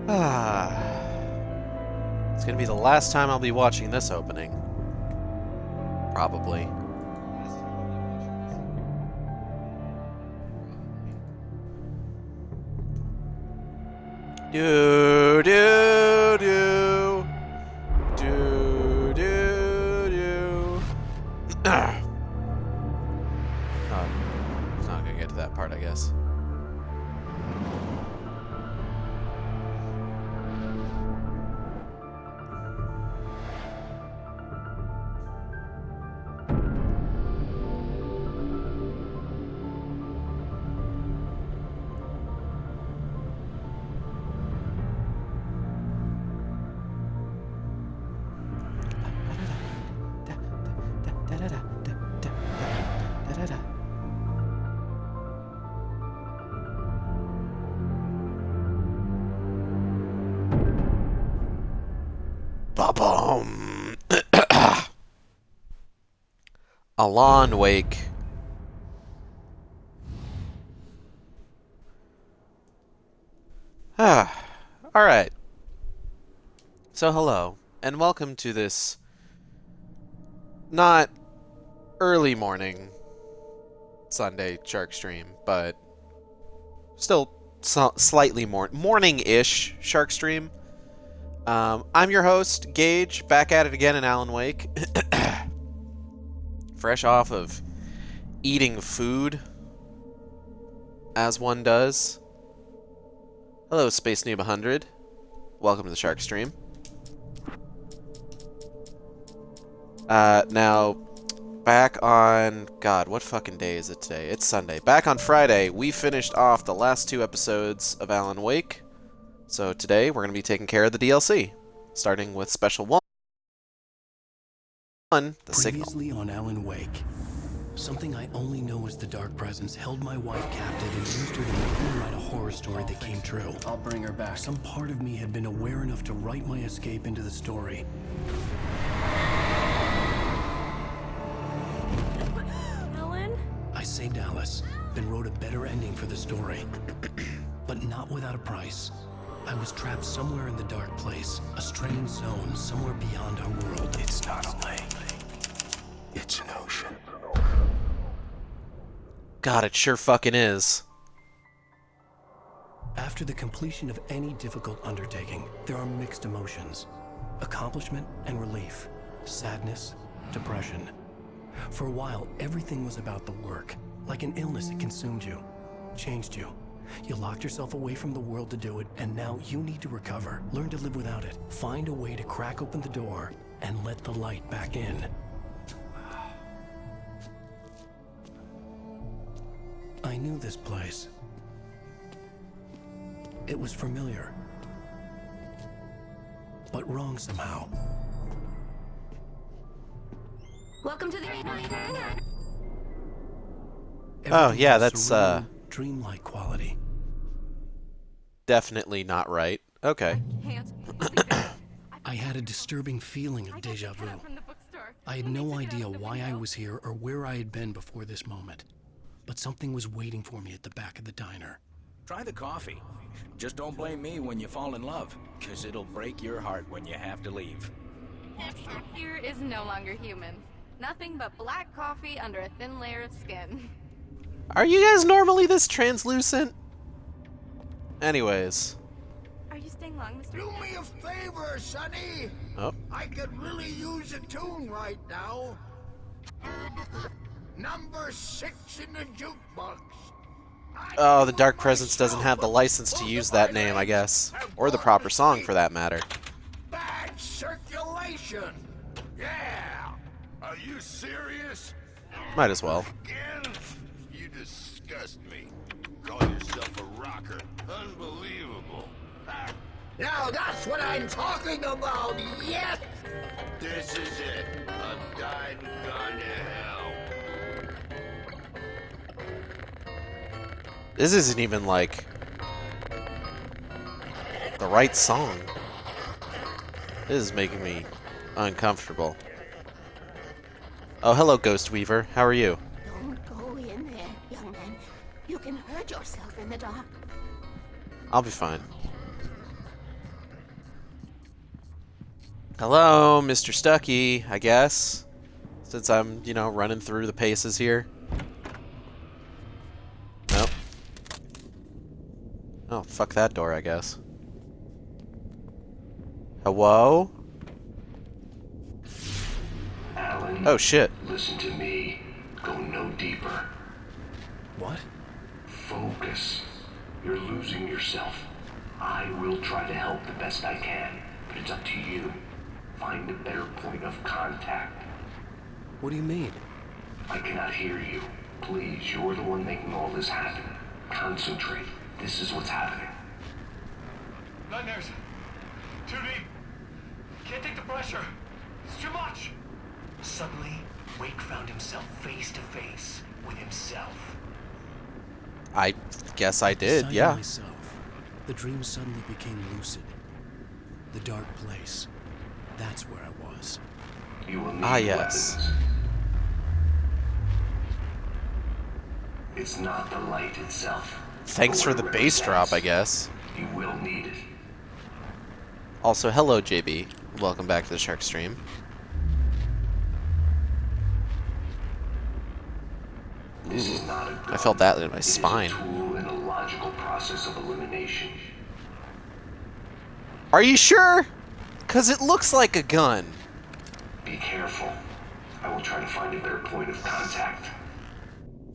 It's gonna be the last time I'll be watching this opening. Probably. Do do do do do do. Oh, it's not gonna get to that part, I guess. Ba-boom! Alan Wake. Alright. So hello, and welcome to this not early morning Sunday Shark stream, but still slightly more morning-ish Shark stream. I'm your host, Gage, back at it again in Alan Wake. Fresh off of eating food, as one does. Hello, Space Noob 100. Welcome to the Shark stream. Now, back on... God, what fucking day is it today? It's Sunday. Back on Friday, we finished off the last 2 episodes of Alan Wake. So today, we're going to be taking care of the DLC. Starting with Special 1, The Signal. Previously on Alan Wake, something I only know as the Dark Presence held my wife captive and used her to make me write a horror story that came true. I'll bring her back. Some part of me had been aware enough to write my escape into the story. Alan? I saved Alice, then wrote a better ending for the story. But not without a price. I was trapped somewhere in the dark place, a strange zone somewhere beyond our world. It's not a lake. It's an ocean. God, it sure fucking is. After the completion of any difficult undertaking, there are mixed emotions. Accomplishment and relief. Sadness, depression. For a while, everything was about the work. Like an illness, it consumed you, changed you. You locked yourself away from the world to do it, and now you need to recover. Learn to live without it. Find a way to crack open the door and let the light back in. I knew this place. It was familiar, but wrong somehow. Welcome to the... Oh, Everything yeah, had that's, serene, dreamlike quality. Definitely not right. Okay. I had a disturbing feeling of deja vu. I had no idea why I was here or where I had been before this moment. But something was waiting for me at the back of the diner. Try the coffee. Just don't blame me when you fall in love, because it'll break your heart when you have to leave. Here is no longer human. Nothing but black coffee under a thin layer of skin. Are you guys normally this translucent? Anyways. Are you staying long, Mr. Do me a favor, Sonny. Oh. I could really use a tune right now. Number 6 in the jukebox. Oh, the Dark Presence doesn't have the license to use that name, I guess. Or the proper song, for that matter. Bad circulation. Yeah. Are you serious? Might as well. Again? You disgust me. Call yourself a rocker. Unbelievable. Ah, Now that's what I'm talking about. Yes. this is it. I've died and gone to hell. This isn't even, like, the right song. This is making me uncomfortable. Oh, hello, Ghost Weaver. How are you? Don't go in there, young man. You can hurt yourself in the dark. I'll be fine. Hello, Mr. Stucky, I guess. Since I'm, you know, running through the paces here. Nope. Oh, fuck that door, I guess. Hello? Alan, Oh, shit. listen to me. Go no deeper. What? Focus. You're losing yourself. I will try to help the best I can, but it's up to you. Find a better point of contact. What do you mean? I cannot hear you. Please, you're the one making all this happen. Concentrate. This is what's happening. Nightmares. Too deep. Can't take the pressure. It's too much. Suddenly, Wake found himself face to face with himself. I guess I did, Beside yeah. myself, the dream suddenly became lucid. The dark place. That's where I was. You will need Ah, yes. weapons. It's not the light itself. Thanks for the What it bass drop, I represents. guess. You will need it. Also, hello, JB. Welcome back to the Shark Stream. This is not a gun. I felt that in my It is a spine. tool in a logical process of elimination. Are you sure? Because it looks like a gun. Be careful. I will try to find a better point of contact.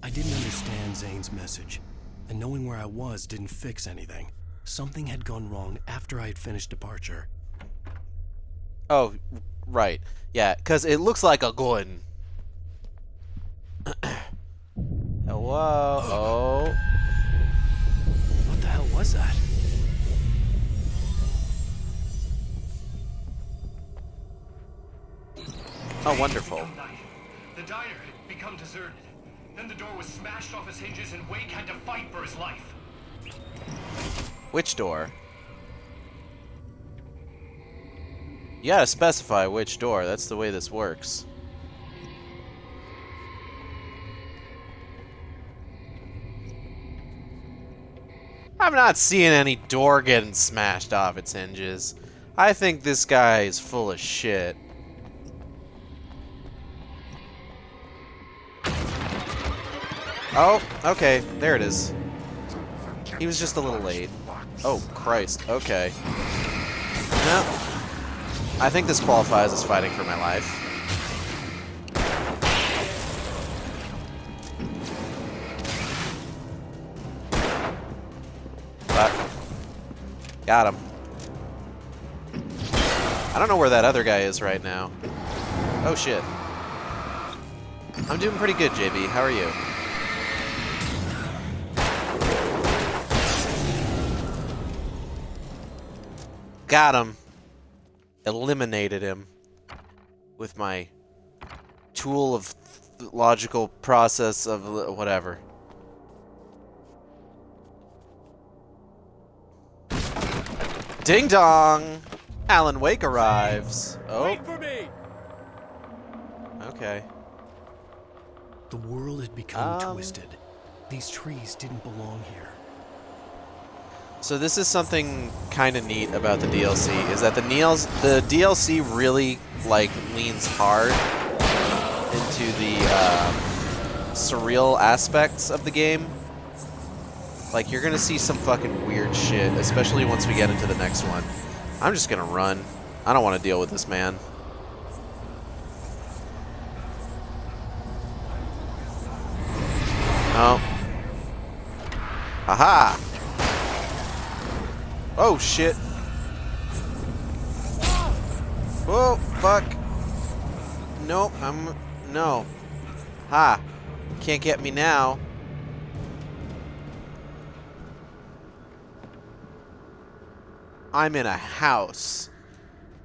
I didn't understand Zane's message, and knowing where I was didn't fix anything. Something had gone wrong after I had finished departure. Oh, right. Yeah, because it looks like a gun. Hello? Oh. What the hell was that? Oh, wonderful. The diner had become deserted. Then the door was smashed off its hinges and Wake had to fight for his life. Which door? You gotta specify which door. That's the way this works. I'm not seeing any door getting smashed off its hinges. I think this guy is full of shit. Oh, okay. There it is. He was just a little late. Oh, Christ. Okay. No. I think this qualifies as fighting for my life. But got him. I don't know where that other guy is right now. Oh, shit. I'm doing pretty good, JB. How are you? Got him. Eliminated him with my tool of logical process of whatever. Ding dong! Alan Wake arrives. Oh. Wait for me! Okay. The world had become twisted. These trees didn't belong here. So this is something kind of neat about the DLC, is that the DLC really, like, leans hard into the surreal aspects of the game. Like, you're gonna see some fucking weird shit, especially once we get into the next one. I'm just gonna run. I don't want to deal with this man. Oh. Haha! Oh, shit. Whoa, fuck. Nope, no. Ha. Can't get me now. I'm in a house.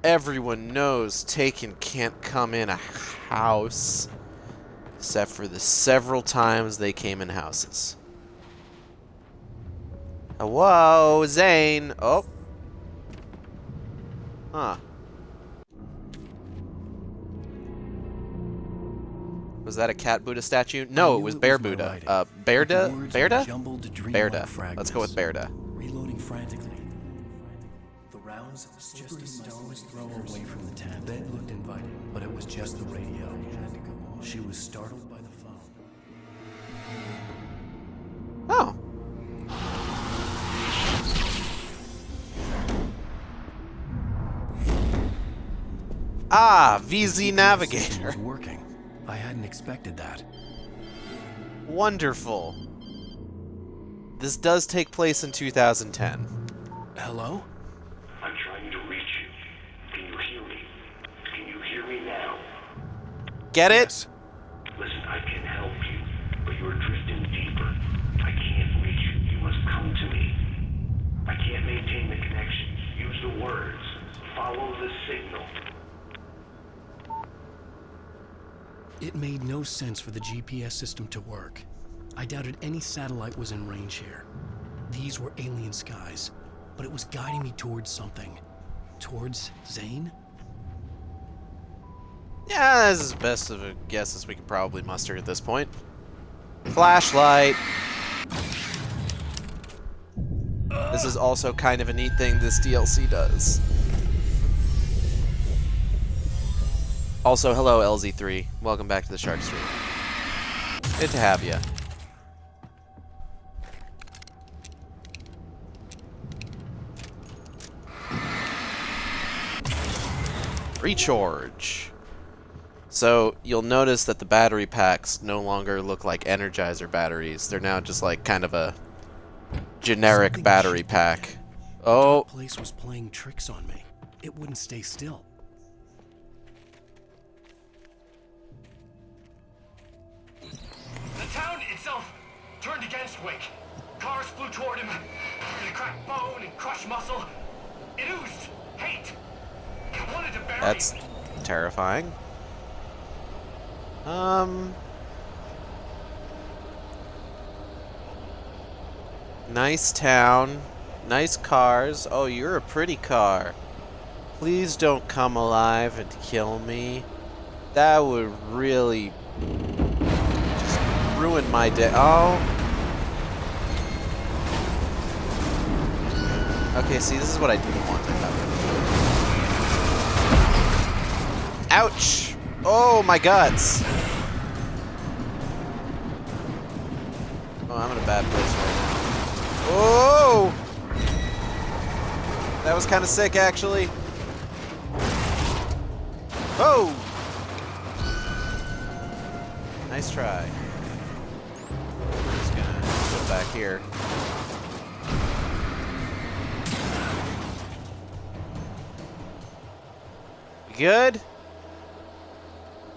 Everyone knows Taken can't come in a house. Except for the several times they came in houses. Hello, Zane. Oh. Huh. Was that a cat Buddha statue? No, it was Bear Buddha. Bearda? Bearda? Bearda. Let's go with Bearda. Reloading frantically. The rounds, just a stone's throw away from the tent. Bed looked inviting, but it was just the radio. She was startled by the phone. Oh. Ah, VZ Navigator. Was working. I hadn't expected that. Wonderful. This does take place in 2010. Hello? I'm trying to reach you. Can you hear me? Can you hear me now? Get it? Yes. Listen, I can help you, but you're drifting deeper. I can't reach you. You must come to me. I can't maintain the connection. Use the words. Follow the signal. It made no sense for the GPS system to work. I doubted any satellite was in range here. These were alien skies, but it was guiding me towards something. Towards Zane? Yeah, this is as best of a guess as we could probably muster at this point. Flashlight. This is also kind of a neat thing this DLC does. Also, hello LZ3. Welcome back to the Shark Stream. Good to have you. Recharge. So you'll notice that the battery packs no longer look like Energizer batteries. They're now just like kind of a generic Something battery shifted pack. there. Oh, The place was playing tricks on me. It wouldn't stay still. The town itself turned against Wick. Cars flew toward him. They cracked bone and crushed muscle. It oozed hate. It wanted to bury that's me. terrifying. Nice town. Nice cars. Oh, you're a pretty car. Please don't come alive and kill me. That would really just ruin my day. Oh. Okay, see, this is what I didn't want to happen. Ouch! Oh, my guts! Oh, I'm in a bad place right now. Oh! That was kind of sick, actually. Oh! Nice try. I'm just gonna go back here. We good?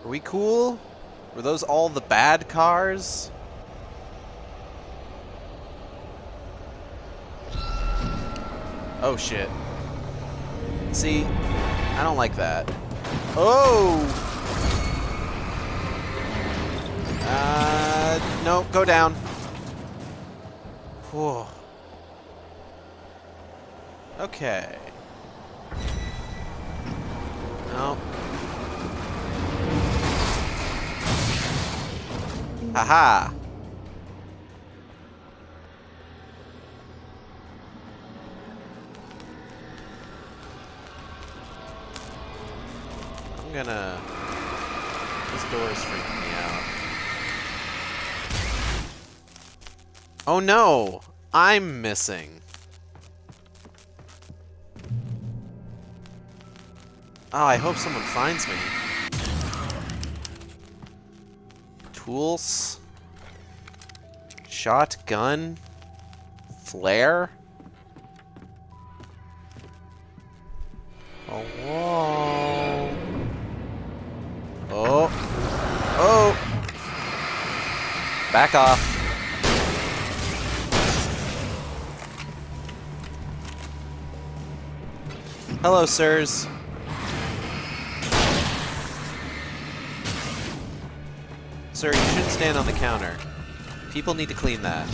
Are we cool? Were those all the bad cars? Oh shit. See, I don't like that. Oh! No, go down. Whew. Okay. No. Haha. I'm gonna... This door is freaking me out. Oh no! I'm missing. Oh, I hope someone finds me. Tools. Shotgun. Flare. A wall. Oh. Oh! Back off. Hello, sirs. Sir, you shouldn't stand on the counter. People need to clean that.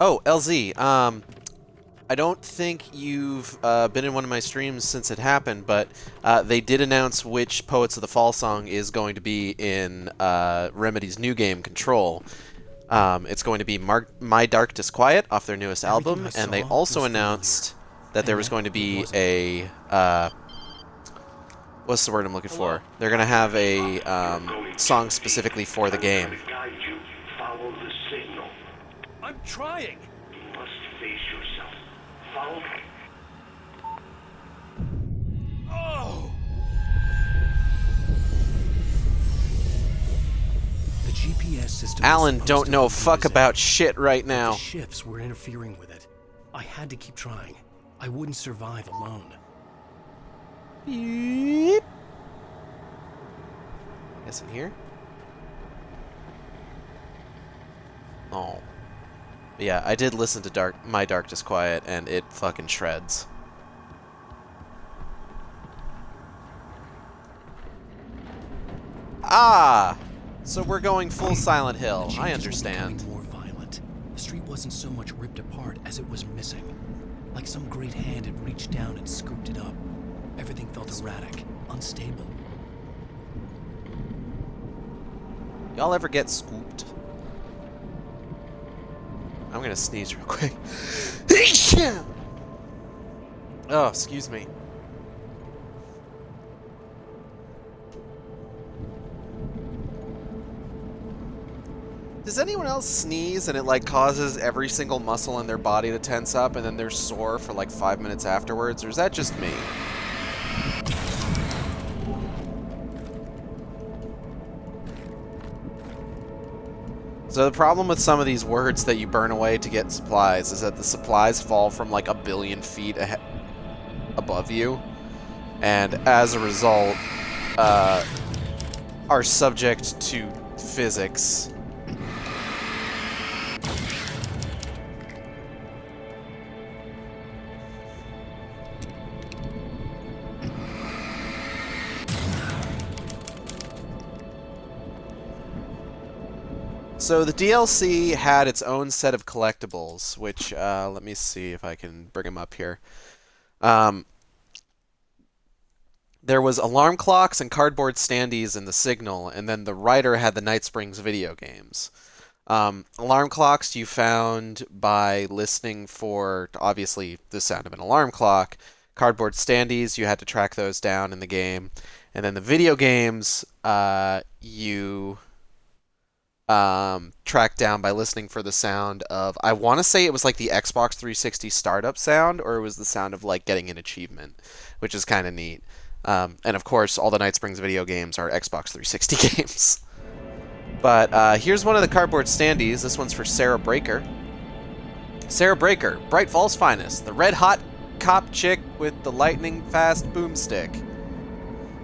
Oh, LZ, I don't think you've been in one of my streams since it happened, but they did announce which Poets of the Fall song is going to be in Remedy's new game, Control. It's going to be My Dark Disquiet off their newest album, and they also announced that there was going to be a... what's the word I'm looking for? They're going to have a song specifically for the game. Follow the signal. I'm trying. You must face yourself. Follow. Oh! The GPS system. Alan don't know fuck about shit right now. The shifts were interfering with it. I had to keep trying. I wouldn't survive alone. Beep. Guess in here? Oh. Yeah, I did listen to My Dark Disquiet, and it fucking shreds. Ah! So we're going full Silent Hill. I understand. More violent. The street wasn't so much ripped apart as it was missing. Like some great hand had reached down and scooped it up. Everything felt erratic, unstable. Y'all ever get scooped? I'm gonna sneeze real quick. Oh, excuse me. Does anyone else sneeze and it like causes every single muscle in their body to tense up and then they're sore for like 5 minutes afterwards, or is that just me? So the problem with some of these words that you burn away to get supplies is that the supplies fall from like 1 billion feet above you, and as a result, are subject to physics. So the DLC had its own set of collectibles, which, let me see if I can bring them up here. There was alarm clocks and cardboard standees in the Signal, and then the writer had the Night Springs video games. Alarm clocks you found by listening for, obviously, the sound of an alarm clock. Cardboard standees, you had to track those down in the game. And then the video games, you... tracked down by listening for the sound of, I want to say it was like the Xbox 360 startup sound, or it was the sound of like getting an achievement, which is kind of neat. And of course, all the Night Springs video games are Xbox 360 games. But here's one of the cardboard standees. This one's for Sarah Breaker. Sarah Breaker, Bright Falls finest, the red hot cop chick with the lightning fast boomstick.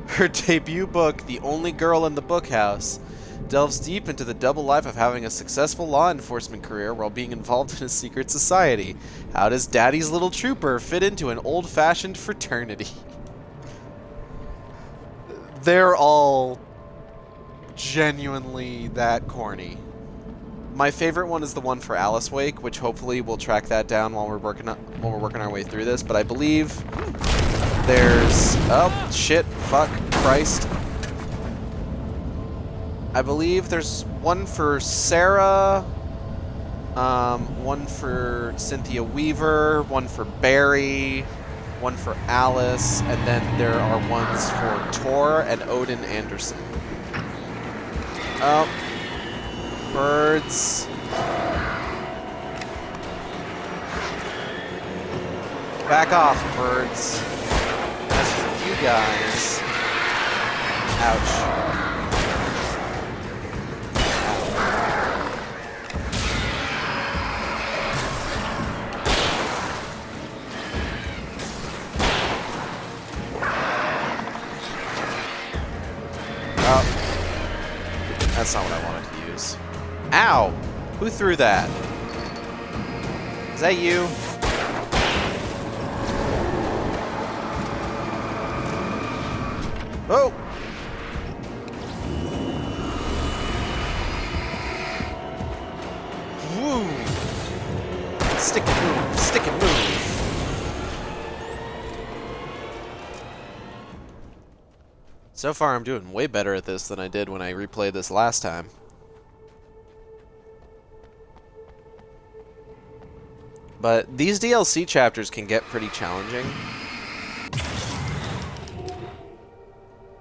Her debut book, The Only Girl in the Bookhouse, delves deep into the double life of having a successful law enforcement career while being involved in a secret society. How does Daddy's Little Trooper fit into an old-fashioned fraternity? They're all genuinely that corny. My favorite one is the one for Alice Wake, which hopefully we'll track that down while we're working our way through this. But I believe there's shit, fuck, Christ. I believe there's one for Sarah, one for Cynthia Weaver, one for Barry, one for Alice, and then there are ones for Tor and Odin Anderson. Oh, birds. Back off, birds. As for you guys, ouch. That's not what I wanted to use. Ow! Who threw that? Is that you? Oh! Woo! Stick and move, stick and move. So far, I'm doing way better at this than I did when I replayed this last time. But these DLC chapters can get pretty challenging.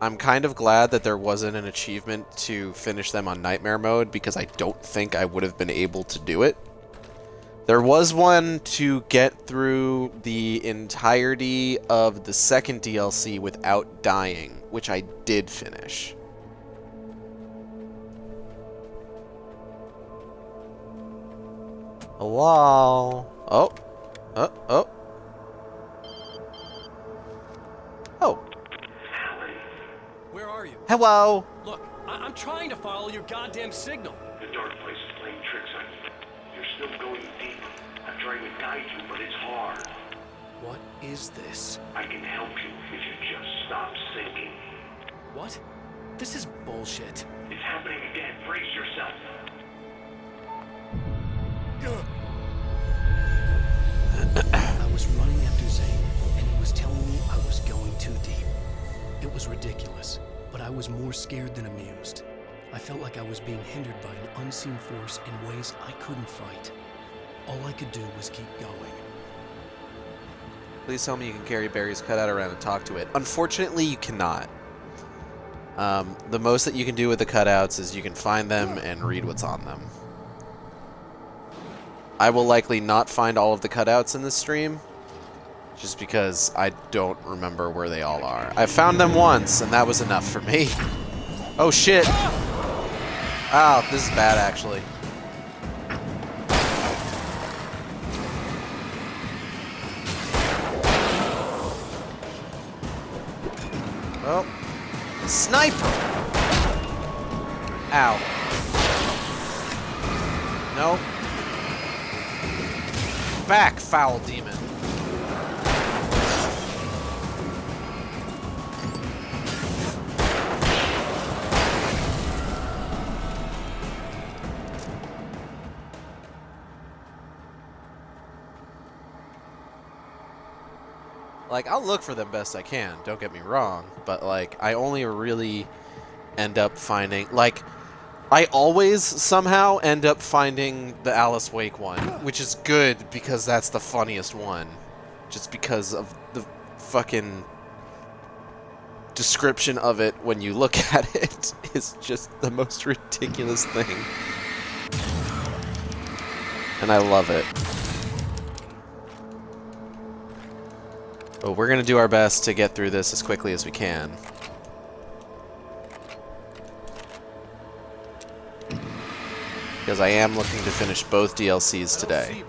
I'm kind of glad that there wasn't an achievement to finish them on Nightmare mode, because I don't think I would have been able to do it. There was one to get through the entirety of the second DLC without dying, which I did finish. Hello? Oh. Oh. Oh. Where are you? Hello. Look, I'm trying to follow your goddamn signal. The dark place is playing tricks on you. You're still going deeper. I'm trying to guide you, but it's hard. What is this? I can help you if you just stop sinking. What? This is bullshit. It's happening again. Brace yourself. I was running after Zane, and he was telling me I was going too deep. It was ridiculous, but I was more scared than amused. I felt like I was being hindered by an unseen force in ways I couldn't fight. All I could do was keep going. Please tell me you can carry Barry's cutout around and talk to it. Unfortunately, you cannot. The most that you can do with the cutouts is you can find them and read what's on them. I will likely not find all of the cutouts in this stream, just because I don't remember where they all are. I found them once, and that was enough for me. Oh shit! Oh, this is bad, actually. Oh. Sniper! Ow. Nope. Back, foul demon. Like, I'll look for them best I can, don't get me wrong, but, like, I only really end up finding, like, I always somehow end up finding the Alice Wake one, which is good because that's the funniest one. Just because of the fucking description of it when you look at it is just the most ridiculous thing. And I love it. But we're going to do our best to get through this as quickly as we can. Because I am looking to finish both DLCs today.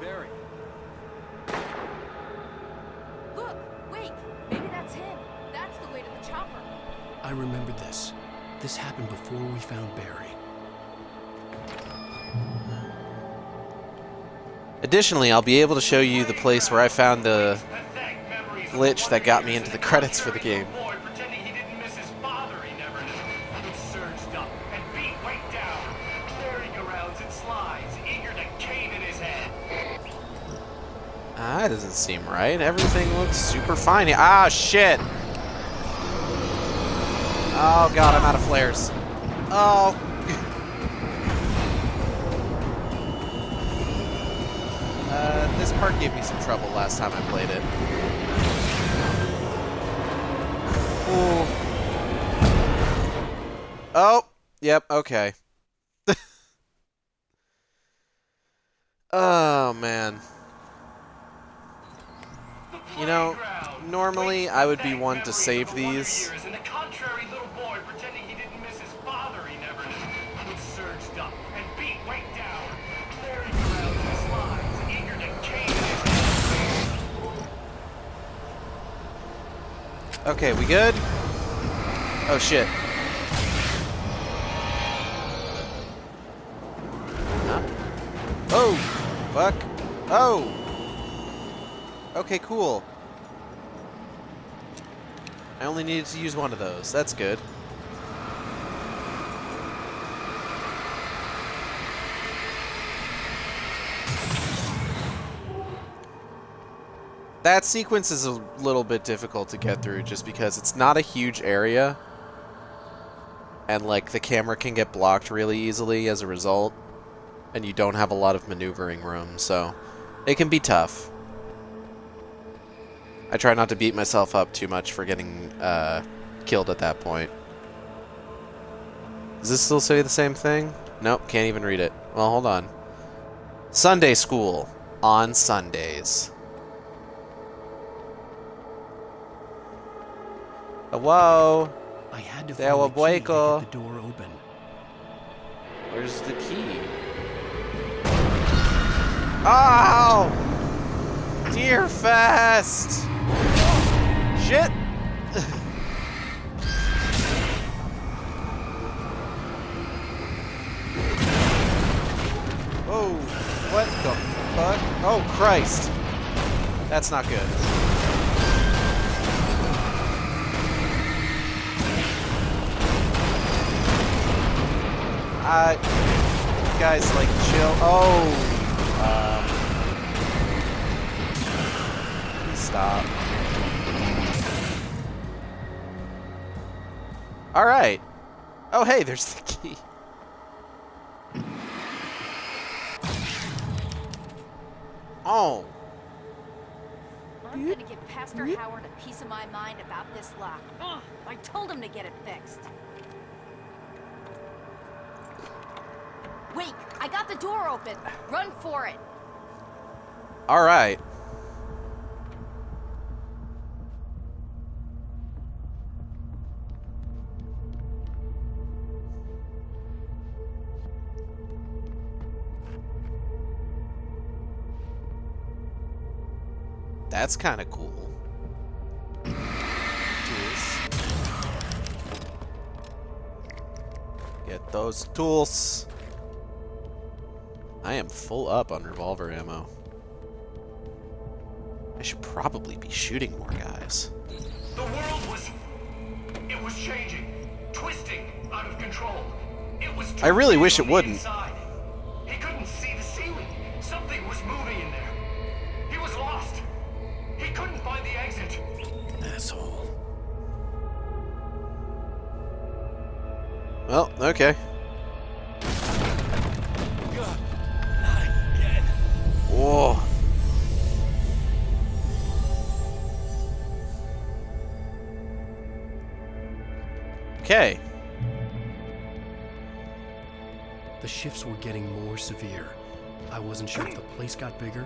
Look, wait, maybe that's him. That's the way to the chopper. I remembered this. This happened before we found Barry. Additionally, I'll be able to show you the place where I found the glitch that got me into the credits for the game. That doesn't seem right. Everything looks super fine here. Ah, shit! Oh god, I'm out of flares. Oh. This part gave me some trouble last time I played it. Ooh. Oh, yep, okay. Oh, man. You know, normally I would be one to save these. Okay, we good? Oh shit. Huh? Oh! Fuck. Oh! Okay, cool. I only needed to use one of those. That's good. That sequence is a little bit difficult to get through just because it's not a huge area. and like the camera can get blocked really easily as a result, and you don't have a lot of maneuvering room, so it can be tough. I try not to beat myself up too much for getting killed at that point. Does this still say the same thing? Nope, can't even read it. Well, hold on. Sunday school on Sundays. Hello? I had to There find the were key to Boyko. get the door open. Where's the key? Oh! Deer Fest! Shit! Oh, what the fuck? Oh, Christ. That's not good. Guys, like, chill. Oh! Please stop. Alright. Oh, hey, there's the key. Oh. I'm gonna give Pastor Howard a piece of my mind about this lock. Ugh, I told him to get it fixed. Wait, I got the door open. Run for it. All right. That's kind of cool. Tools. Get those tools. I am full up on revolver ammo. I should probably be shooting more guys. The world was changing, twisting out of control. It was I really wish it wouldn't. Inside. He couldn't see the ceiling. Something was moving in there. He was lost. He couldn't find the exit. Asshole. Well, okay. Whoa. Okay. The shifts were getting more severe. I wasn't sure if the place got bigger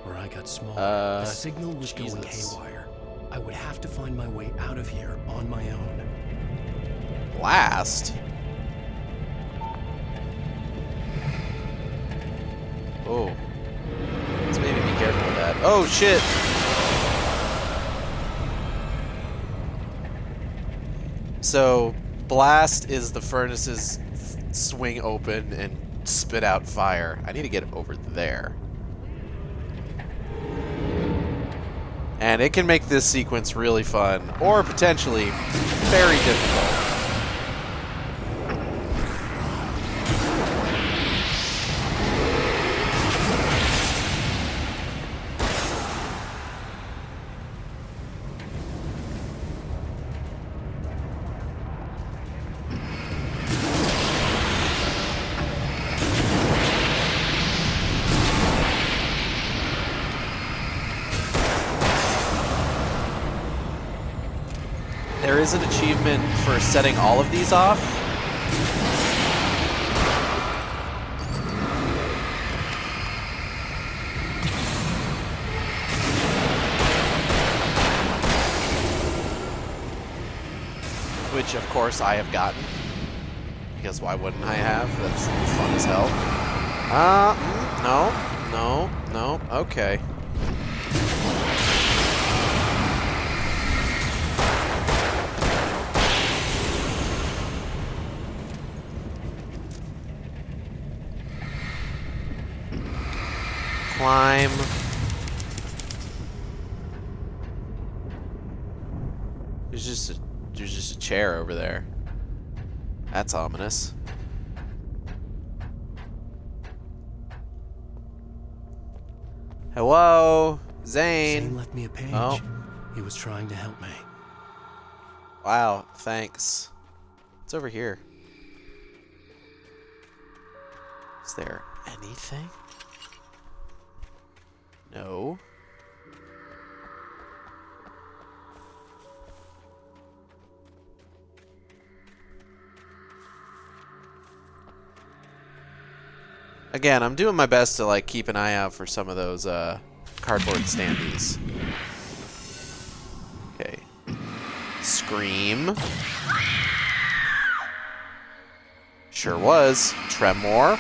or I got smaller. The signal was going haywire. I would have to find my way out of here on my own. Blast? Oh. Let's maybe be careful with that. Oh, shit! So, blast is the furnaces swing open and spit out fire. I need to get over there. And it can make this sequence really fun, or potentially very difficult. There is an achievement for setting all of these off. Which, of course, I have gotten. Because why wouldn't I have? That's fun as hell. No, okay. Climb. There's just a chair over there. That's ominous. Hello, Zane. Zane left me a page. Oh. He was trying to help me. Wow, thanks. It's over here. Is there anything? No. Again, I'm doing my best to like keep an eye out for some of those cardboard standees. Okay. Scream. Sure was. Tremor.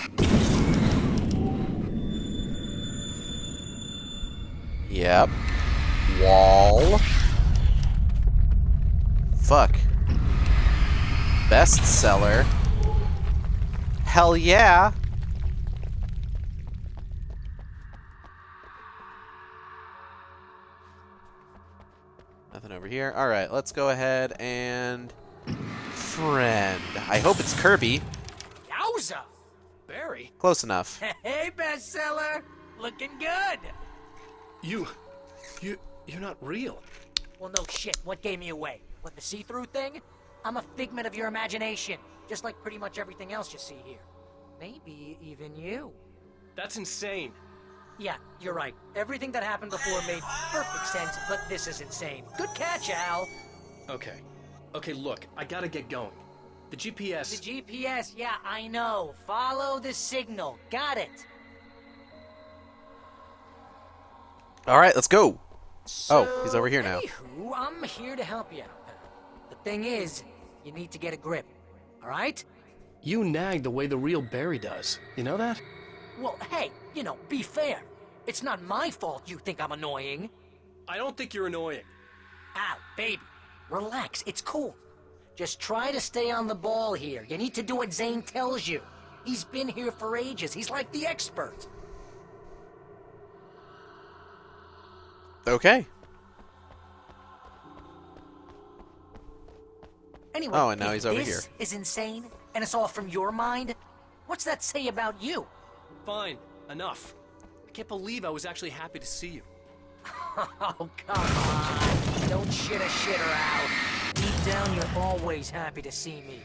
Yep. Wall. Fuck. Bestseller. Hell yeah. Nothing over here. Alright, let's go ahead and... Friend. I hope it's Kirby. Yowza! Barry? Close enough. Hey, bestseller! Looking good! You're not real. Well, no shit. What gave me away? What, the see-through thing? I'm a figment of your imagination, just like pretty much everything else you see here. Maybe even you. That's insane. Yeah, you're right. Everything that happened before made perfect sense, but this is insane. Good catch, Al. Okay. Okay, look, I gotta get going. The GPS... The GPS, yeah, I know. Follow the signal. Got it. Alright, let's go. So, oh, he's over here now. Anywho, I'm here to help you. The thing is, you need to get a grip. Alright? You nag the way the real Barry does. You know that? Well, hey, you know, be fair. It's not my fault you think I'm annoying. I don't think you're annoying. Al, baby, relax, it's cool. Just try to stay on the ball here. You need to do what Zane tells you. He's been here for ages. He's like the expert. Okay. Anyway, oh, and now if he's over here. This is insane, and it's all from your mind. What's that say about you? Fine, enough. I can't believe I was actually happy to see you. Oh, come on. Don't shit a shitter out. Deep down, you're always happy to see me.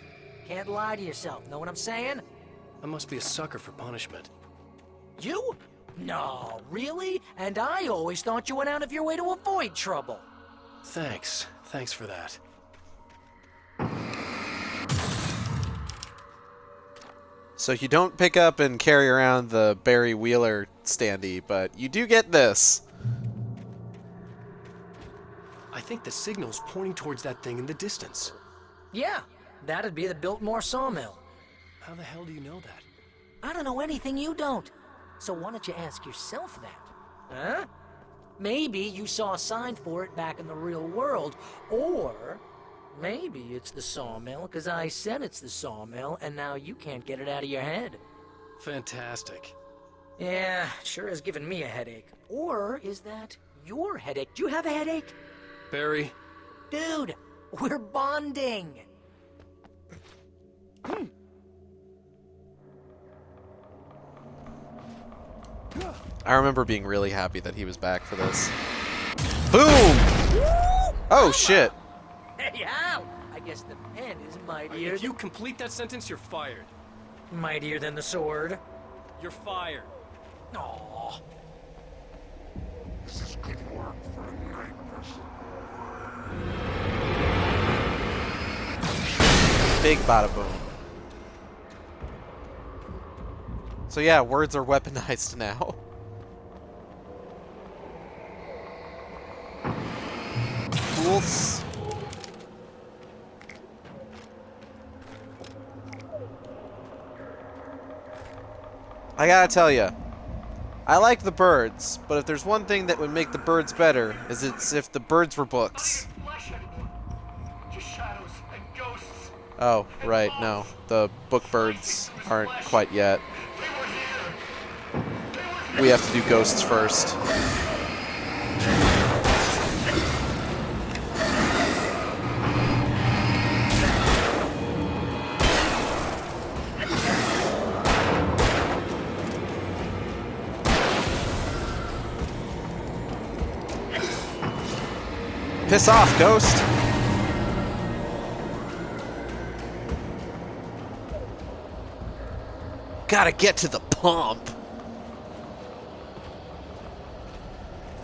Can't lie to yourself, know what I'm saying? I must be a sucker for punishment. You? No, really? And I always thought you went out of your way to avoid trouble. Thanks. Thanks for that. So you don't pick up and carry around the Barry Wheeler standee, but you do get this. I think the signal's pointing towards that thing in the distance. Yeah, that'd be the Biltmore sawmill. How the hell do you know that? I don't know anything you don't. So why don't you ask yourself that? Huh? Maybe you saw a sign for it back in the real world, or maybe it's the sawmill because I said it's the sawmill and now you can't get it out of your head. Fantastic. Yeah, sure has given me a headache. Or is that your headache? Do you have a headache? Barry? Dude, we're bonding. I remember being really happy that he was back for this. Boom! Oh, shit. Hey, Al! I guess the pen is mightier. If you complete that sentence, you're fired. Mightier than the sword. You're fired. Aww. This is good work for a night person. Big bada boom. So yeah, words are weaponized now. Fools. I gotta tell you, I like the birds, but if there's one thing that would make the birds better, is it's if the birds were books. Just shadows and ghosts. Oh, right, no. The book birds aren't quite yet. We have to do ghosts first. Piss off, ghost! Gotta get to the point. pump.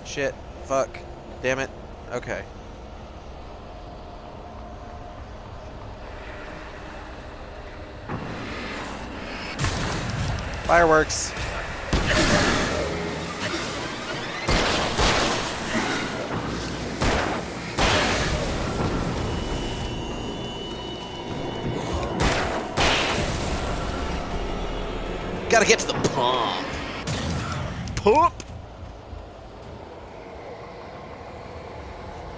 Shit. Fuck. Damn it. Okay. Fireworks. Gotta get to the pump. Pump!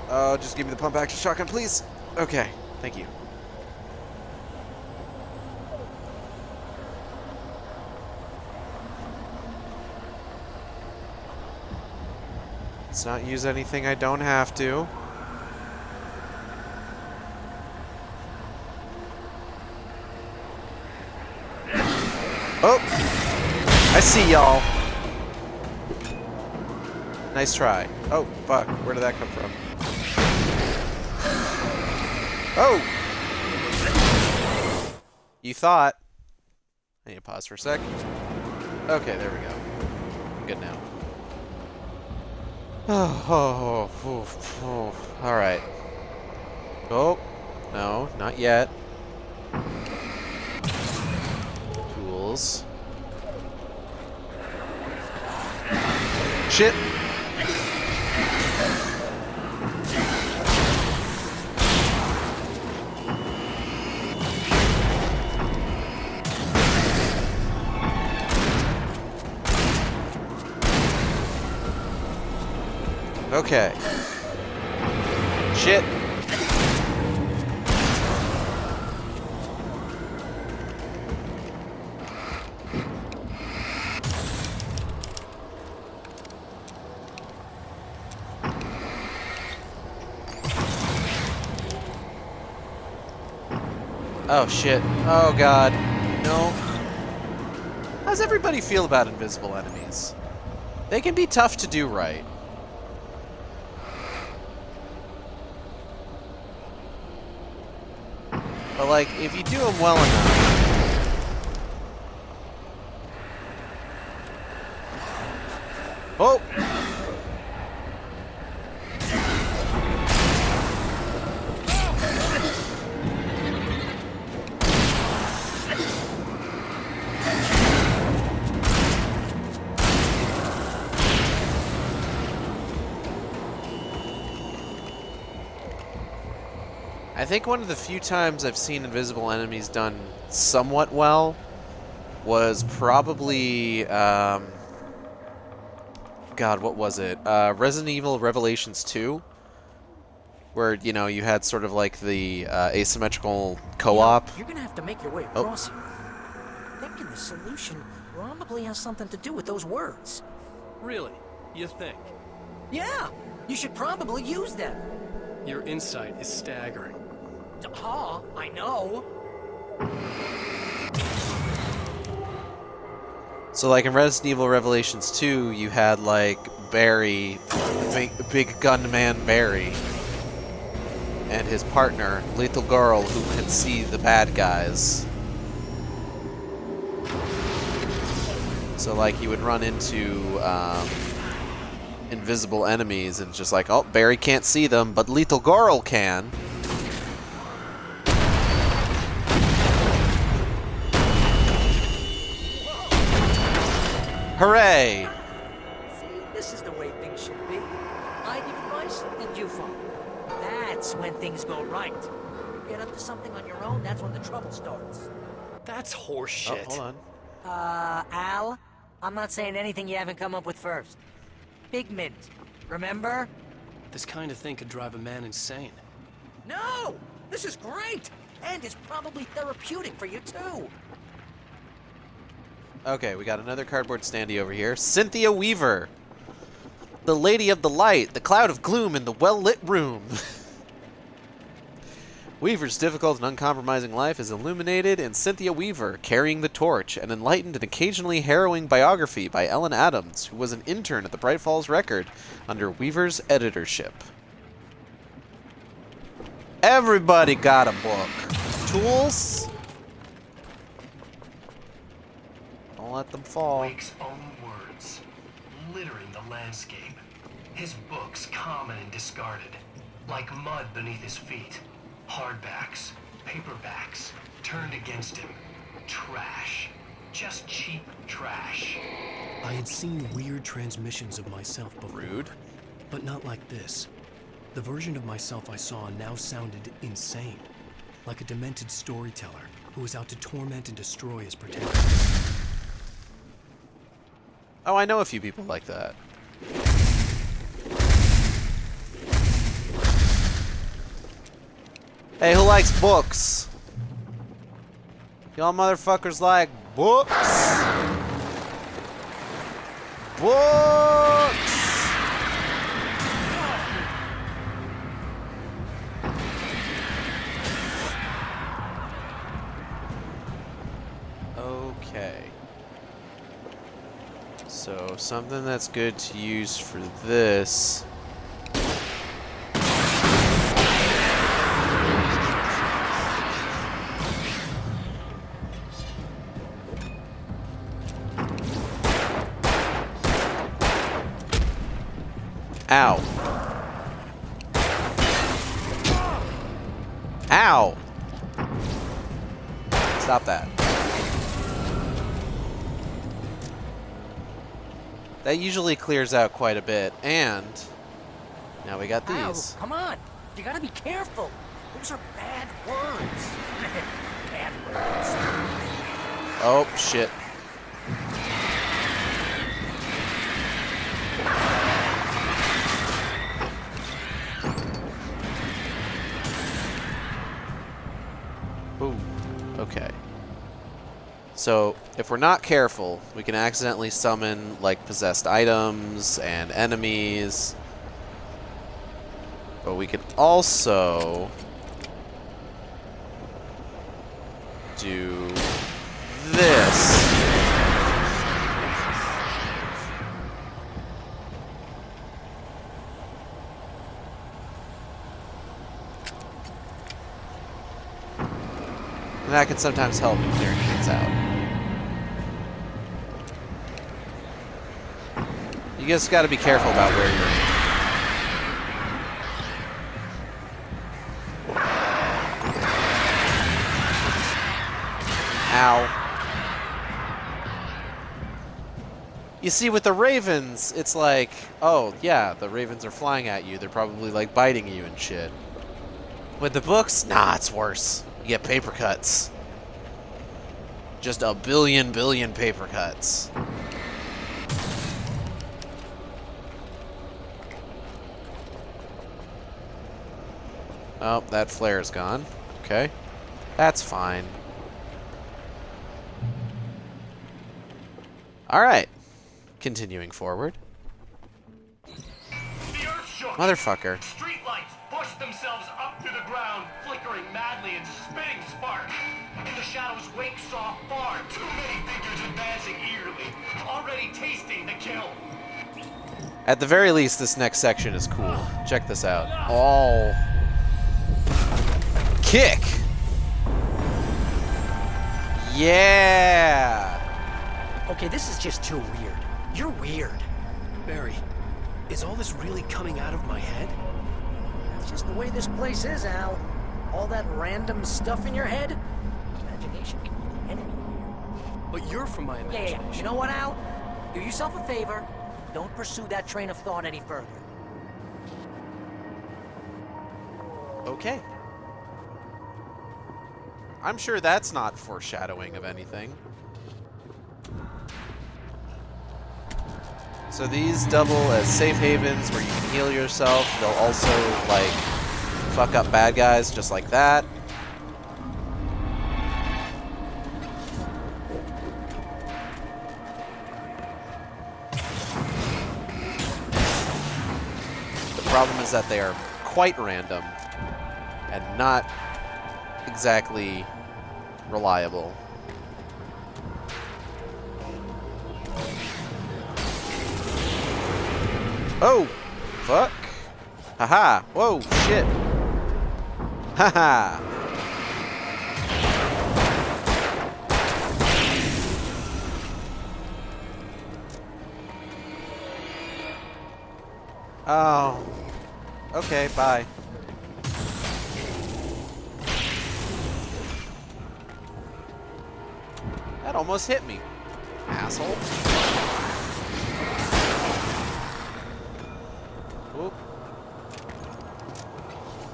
Oh, just give me the pump action shotgun, please. Okay, thank you. Let's not use anything I don't have to. Oh! I see y'all. Nice try. Oh, fuck. Where did that come from? Oh! You thought. I need to pause for a sec. Okay, there we go. I'm good now. Oh, alright. Oh, no, not yet. Tools. Shit! Okay. Shit. Oh shit. Oh god. No. How's everybody feel about invisible enemies? They can be tough to do right. But like, if you do them well enough... Oh! I think one of the few times I've seen invisible enemies done somewhat well was probably, God, what was it? Resident Evil Revelations 2, where, you know, you had sort of like the asymmetrical co-op. You're gonna have to make your way across here. I'm thinking the solution probably has something to do with those words. Really? You think? Yeah, you should probably use them. Your insight is staggering. I know. So like in Resident Evil Revelations 2, you had like Barry, big gunman Barry, and his partner, Lethal Girl, who could see the bad guys. So like you would run into invisible enemies and just like, oh, Barry can't see them, but Lethal Girl can. Hooray! See, this is the way things should be. I give advice, and you follow. That's when things go right. You get up to something on your own, that's when the trouble starts. That's horseshit. Oh, hold on. Al, I'm not saying anything you haven't come up with first. Pigment, remember? This kind of thing could drive a man insane. No! This is great! And it's probably therapeutic for you, too. Okay, we got another cardboard standee over here. Cynthia Weaver. The Lady of the Light, the cloud of gloom in the well-lit room. Weaver's difficult and uncompromising life is illuminated in Cynthia Weaver, Carrying the Torch, an enlightened and occasionally harrowing biography by Ellen Adams, who was an intern at the Bright Falls Record under Weaver's editorship. Everybody got a book. Tools? Don't let them fall. Wake's own words, littering the landscape. His books common and discarded, like mud beneath his feet. Hardbacks, paperbacks, turned against him. Trash. Just cheap trash. I had seen weird transmissions of myself before. Rude. But not like this. The version of myself I saw now sounded insane. Like a demented storyteller who was out to torment and destroy his protagonist. Oh, I know a few people like that. Hey, who likes books? Y'all motherfuckers like books? Books! Okay. So, something that's good to use for this. Ow. Ow! Stop that. That usually clears out quite a bit, and now we got these. Ow, come on! You gotta be careful! Those are bad words! Bad words. Oh, shit. Ooh, okay. So, if we're not careful, we can accidentally summon, like, possessed items and enemies. But we can also do this. And that can sometimes help in clearing things out. You just gotta be careful about where you're aiming. Ow. You see, with the ravens, it's like, oh, yeah, the ravens are flying at you. They're probably, like, biting you and shit. With the books, nah, it's worse. You get paper cuts. Just a billion paper cuts. Oh, that flare's gone. Okay. That's fine. Alright. Continuing forward. The earth shook. Motherfucker. Streetlights pushed themselves up to the ground, flickering madly and spitting sparks. In the shadows, Wake saw far too many figures advancing eagerly, already tasting the kill. At the very least, this next section is cool. Check this out. Oh. Kick! Yeah! Okay, this is just too weird. You're weird. Barry, is all this really coming out of my head? That's just the way this place is, Al. All that random stuff in your head? Imagination can be the enemy here. But you're from my imagination. Yeah. You know what, Al? Do yourself a favor. Don't pursue that train of thought any further. Okay. I'm sure that's not foreshadowing of anything. So these double as safe havens where you can heal yourself. They'll also, like, fuck up bad guys just like that. The problem is that they are quite random and not exactly reliable. Oh! Fuck! Haha! Whoa! Shit! Haha! Oh. Okay, bye. That almost hit me, asshole. Whoop.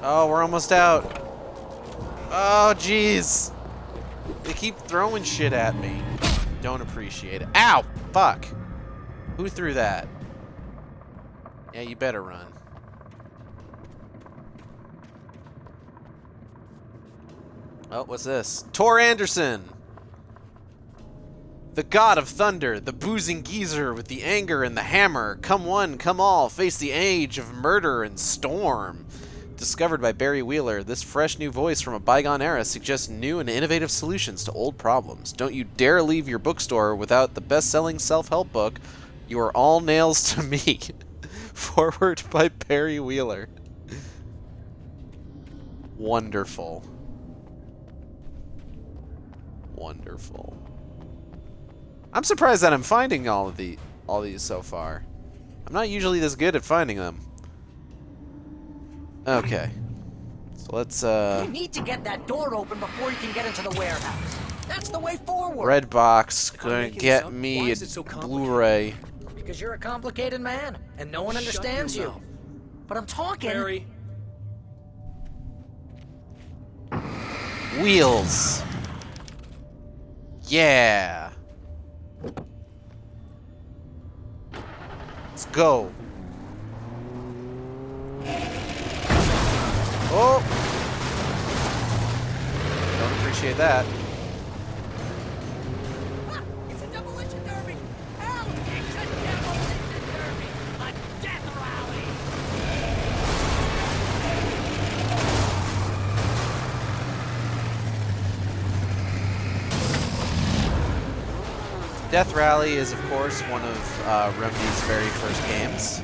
Oh, we're almost out. Oh, jeez. They keep throwing shit at me. Don't appreciate it. Ow! Fuck. Who threw that? Yeah, you better run. Oh, what's this? Tor Anderson! The god of thunder, the boozing geezer with the anger and the hammer. Come one, come all, face the age of murder and storm. Discovered by Barry Wheeler, this fresh new voice from a bygone era suggests new and innovative solutions to old problems. Don't you dare leave your bookstore without the best-selling self-help book, You Are All Nails to Me. Forward by Barry Wheeler. Wonderful. Wonderful. I'm surprised that I'm finding all these so far. I'm not usually this good at finding them. Okay. So let's You need to get that door open before you can get into the warehouse. That's the way forward. Red box gonna get me a Blu-ray. Because you're a complicated man and no one understands you. But I'm talking. Barry. Wheels. Yeah. Let's go. Oh! Don't appreciate that. It's a demolition derby! Help! It's a demolition derby! A death rally! Death Rally is, of course, one of Remedy's very first games,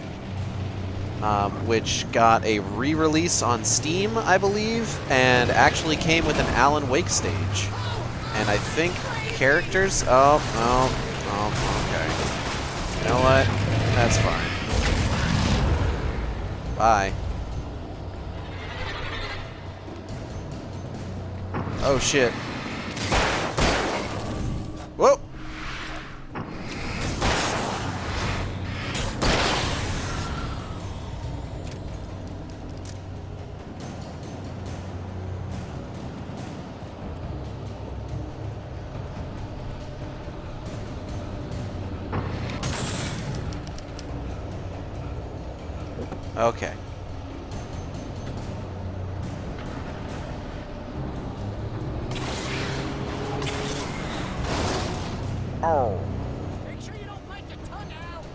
which got a re-release on Steam, I believe, and actually came with an Alan Wake stage. And I think characters... Oh, okay. You know what? That's fine. Bye. Oh, shit. Whoa! Okay. Oh. Make sure you don't bite your tongue out!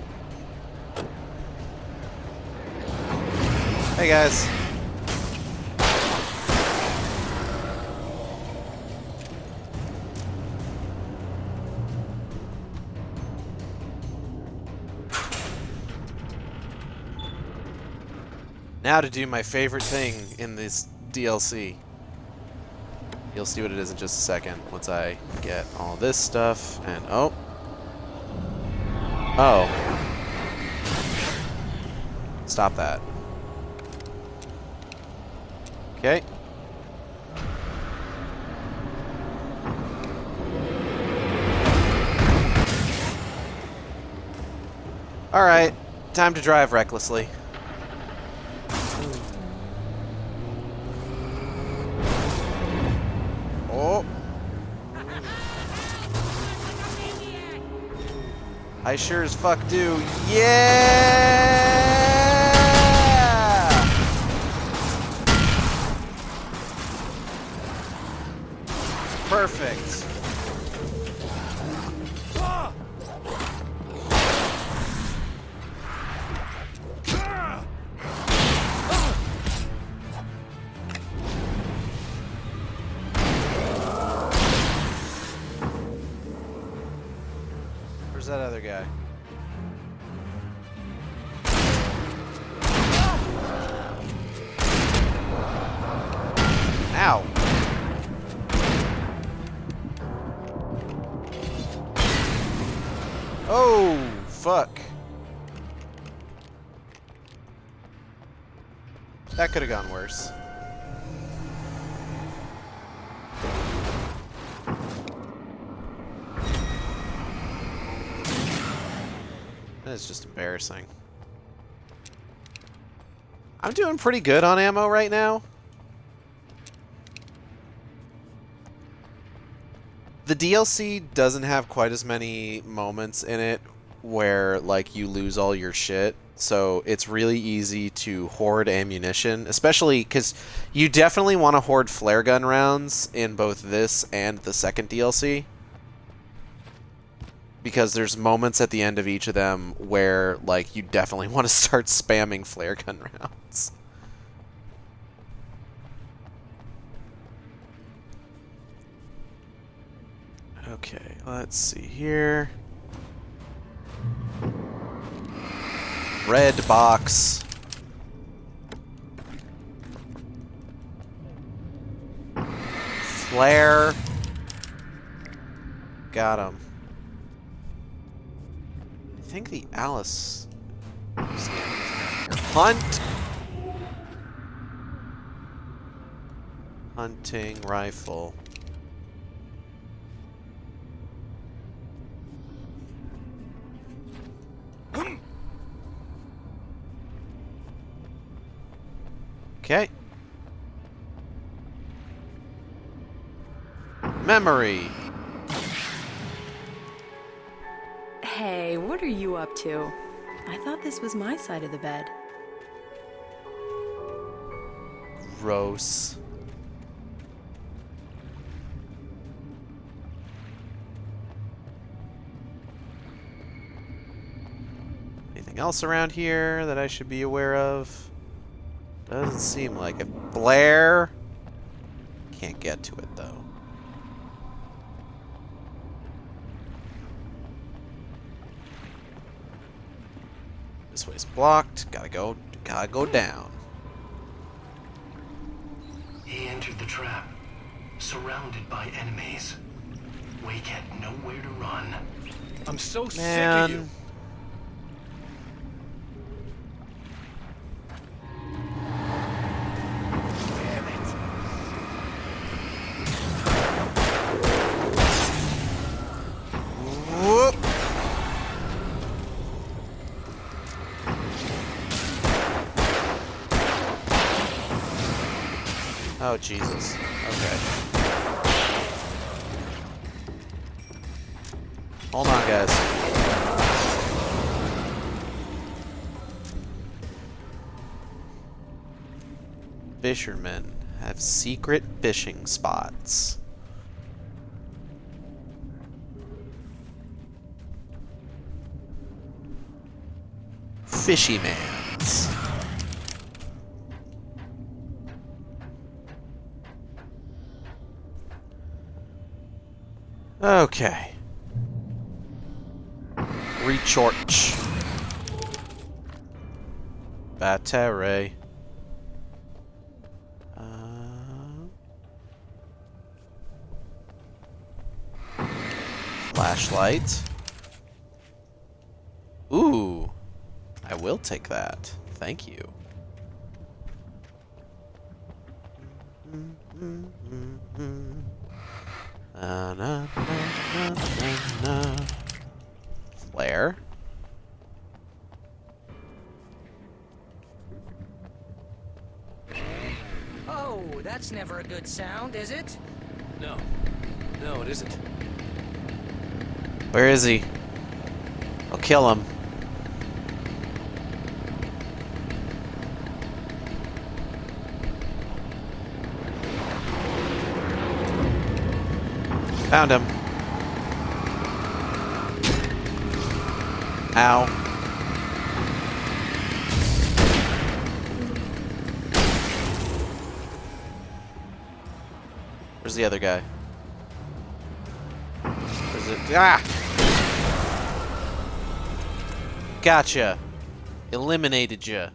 Hey guys. Now to do my favorite thing in this DLC. You'll see what it is in just a second once I get all this stuff and oh. Oh. Stop that. Okay. Alright, time to drive recklessly. Oh. I sure as fuck do. Yeah! Perfect. Where's that other guy? Ow. Oh, fuck. That could have gone worse. That is just embarrassing. I'm doing pretty good on ammo right now. The DLC doesn't have quite as many moments in it where, like, you lose all your shit. So it's really easy to hoard ammunition, especially because you definitely want to hoard flare gun rounds in both this and the second DLC. Because there's moments at the end of each of them where, like, you definitely want to start spamming flare gun rounds. Okay, let's see here. Red box. Flare. Got him. I think the Alice... Hunt! Hunting rifle. Okay. Memory. Hey, what are you up to? I thought this was my side of the bed. Gross. Anything else around here that I should be aware of? Doesn't seem like it. Blair? Can't get to it, though. This way's blocked. Gotta go down. He entered the trap, surrounded by enemies. Wake had nowhere to run. I'm so sick Man. of you. Whoop. Oh, Jesus. Okay. Hold on, guys. Fishermen have secret fishing spots. Fishy mans. Okay. Recharge. Battery. Flashlight. Ooh. I will take that. Thank you. Flare. Oh, that's never a good sound, is it? No. No, it isn't. Where is he? I'll kill him. Found him. Ow. Where's the other guy? Where's it? Ah! Gotcha. Eliminated ya.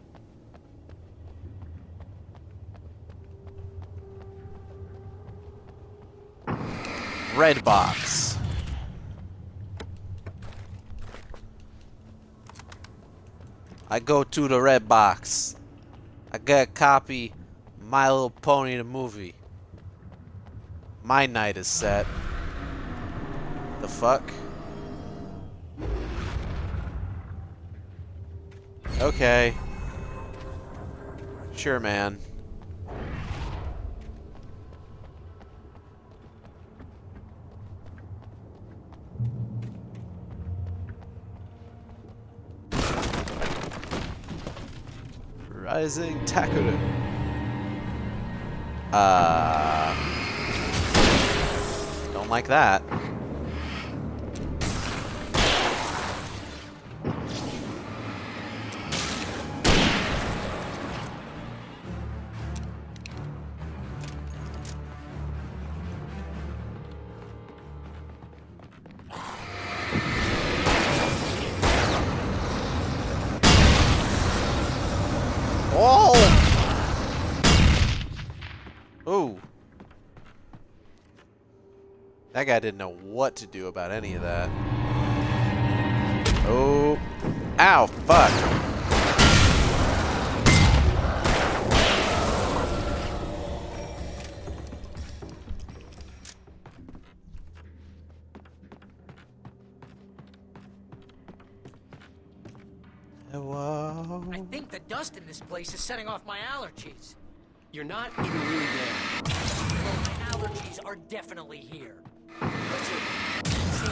Red box. I go to the red box. I got a copy My Little Pony the movie. My night is set. The fuck? Okay. Sure, man. Rising Takuru. Don't like that. Oh! Ooh. That guy didn't know what to do about any of that. Oh. Ow, fuck. Whoa. I think the dust in this place is setting off my allergies. You're not even really there. Well, my allergies are definitely here. See?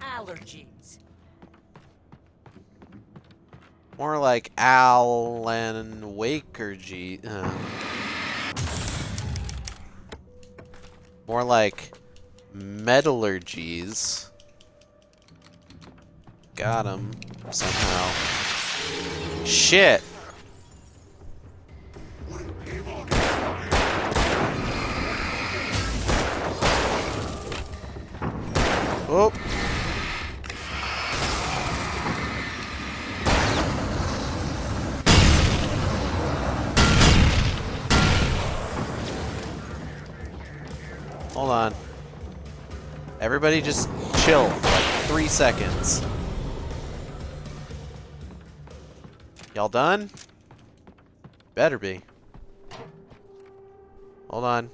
Allergies. More like Alan Waker G. More like metallurgies. Got him somehow. Shit. Oh. Hold on. Everybody just chill for like 3 seconds. Y'all done? Better be. Hold on.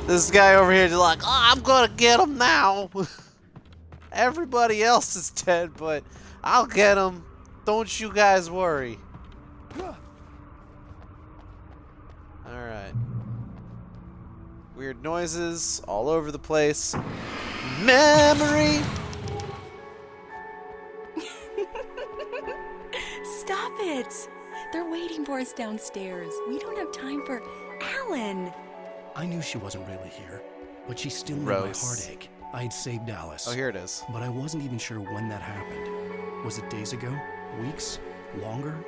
This guy over here is like, oh, I'm gonna get him now. Everybody else is dead, but I'll get him. Don't you guys worry. Alright. Weird noises all over the place. Memory! Stop it! They're waiting for us downstairs. We don't have time for Alan. I knew she wasn't really here, but she still made my heart ache. I had saved Alice. Oh, here it is. But I wasn't even sure when that happened. Was it days ago? Weeks? Longer?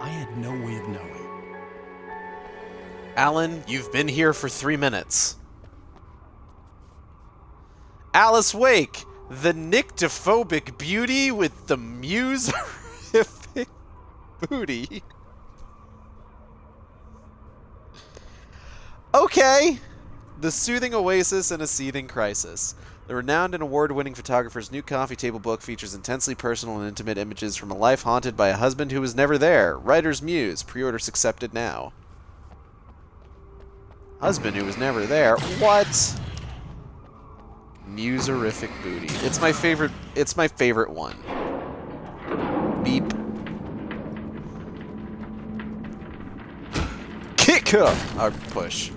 I had no way of knowing. Alan, you've been here for 3 minutes. Alice Wake, the nyctophobic beauty with the muserific booty. Okay. The soothing oasis in a seething crisis. The renowned and award-winning photographer's new coffee table book features intensely personal and intimate images from a life haunted by a husband who was never there. Writer's Muse. Pre-orders accepted now. Husband who was never there. What? Muserific booty. It's my favorite. It's my favorite one. Beep. Kick her. Or push.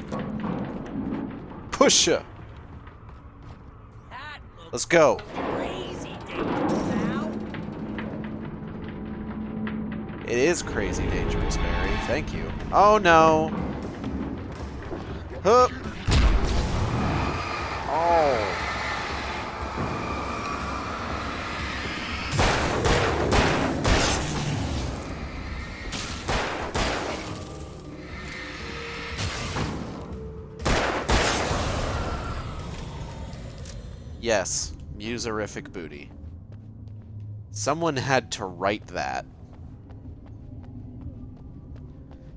Push her. Let's go. It is crazy dangerous, Barry. Thank you. Oh no. Hup. Oh. Yes, muserific booty. Someone had to write that.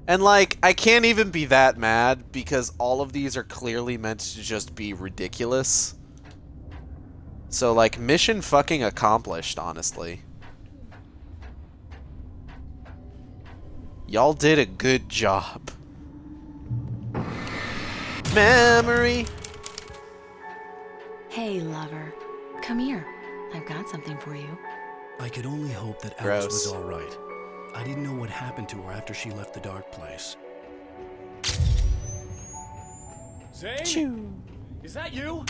And like, I can't even be that mad because all of these are clearly meant to just be ridiculous. So, like, mission fucking accomplished, honestly. Y'all did a good job. Memory! Hey, lover. Come here. I've got something for you. I could only hope that Gross. Alice was all right. I didn't know what happened to her after she left the dark place. Zane? Choo. Is that you?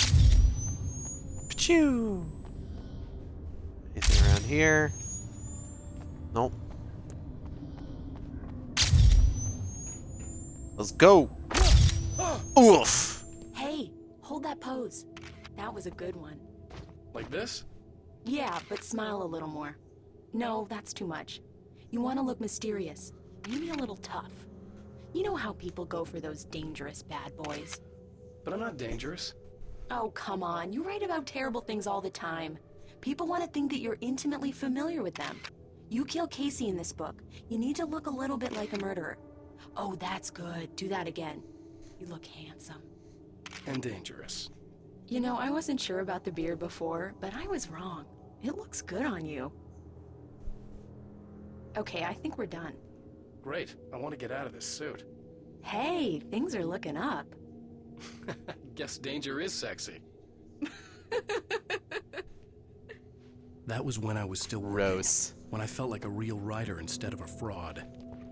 Choo. Anything around here? Nope. Let's go. Oof. Hey, hold that pose. That was a good one. Like this? Yeah, but smile a little more. No, that's too much. You want to look mysterious. Maybe a little tough. You know how people go for those dangerous bad boys. But I'm not dangerous. Oh, come on. You write about terrible things all the time. People want to think that you're intimately familiar with them. You kill Casey in this book. You need to look a little bit like a murderer. Oh, that's good. Do that again. You look handsome. And dangerous. You know, I wasn't sure about the beard before, but I was wrong. It looks good on you. Okay, I think we're done. Great. I want to get out of this suit. Hey, things are looking up. Guess danger is sexy. That was when I was still working, Gross. when I felt like a real writer instead of a fraud.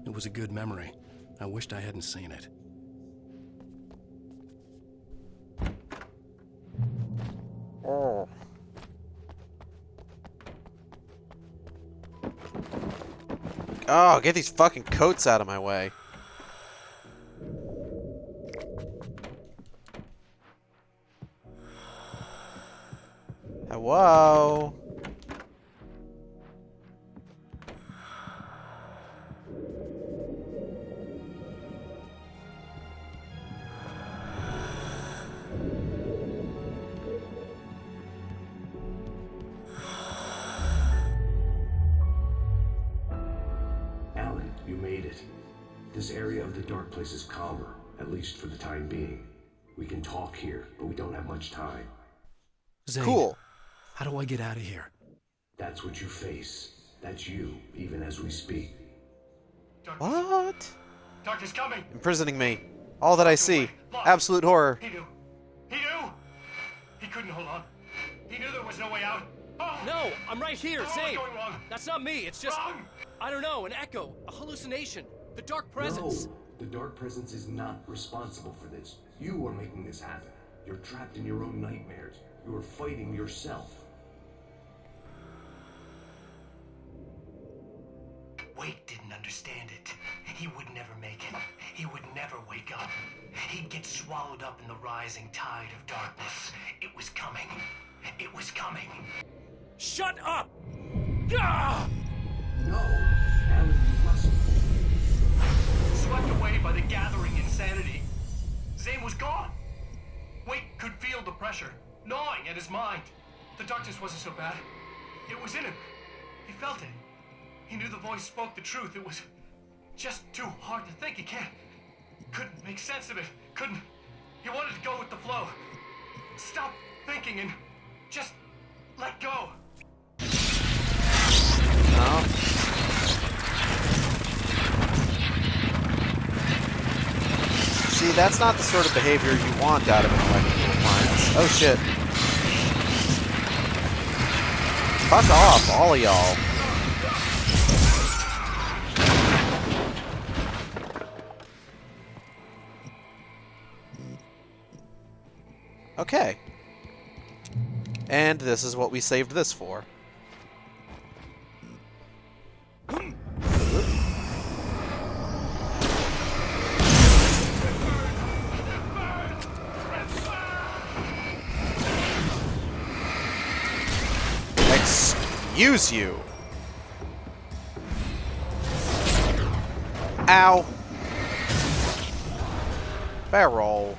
It was a good memory. I wished I hadn't seen it. Oh. Oh, get these fucking coats out of my way. Hello? Alan, you made it. This area of the dark place is calmer, at least for the time being. We can talk here, but we don't have much time. Zane, Cool. how do I get out of here? That's what you face. That's you, even as we speak. What? Doctor's coming! Imprisoning me. All that I see. Absolute horror. He knew. He knew! He couldn't hold on. He knew there was no way out. Oh! No, I'm right here, What's Zane. going wrong? That's not me. It's just, Wrong! I don't know, an echo, a hallucination, the dark presence. No, the dark presence is not responsible for this. You are making this happen. You're trapped in your own nightmares. You are fighting yourself. Wade didn't understand it. He would never make it. He would never wake up. He'd get swallowed up in the rising tide of darkness. It was coming. It was coming. Shut up! Ah! No, Alan, you mustn't. Swept away by the gathering insanity. Zane was gone. Wade could feel the pressure, gnawing at his mind. The darkness wasn't so bad. It was in him. He felt it. He knew the voice spoke the truth. It was just too hard to think. He couldn't make sense of it. Couldn't. He wanted to go with the flow. Stop thinking and just let go. No. See, that's not the sort of behavior you want out of an electrical appliance. Oh shit. Fuck off, all of y'all. Okay. And this is what we saved this for. Excuse you. Ow. Barrel.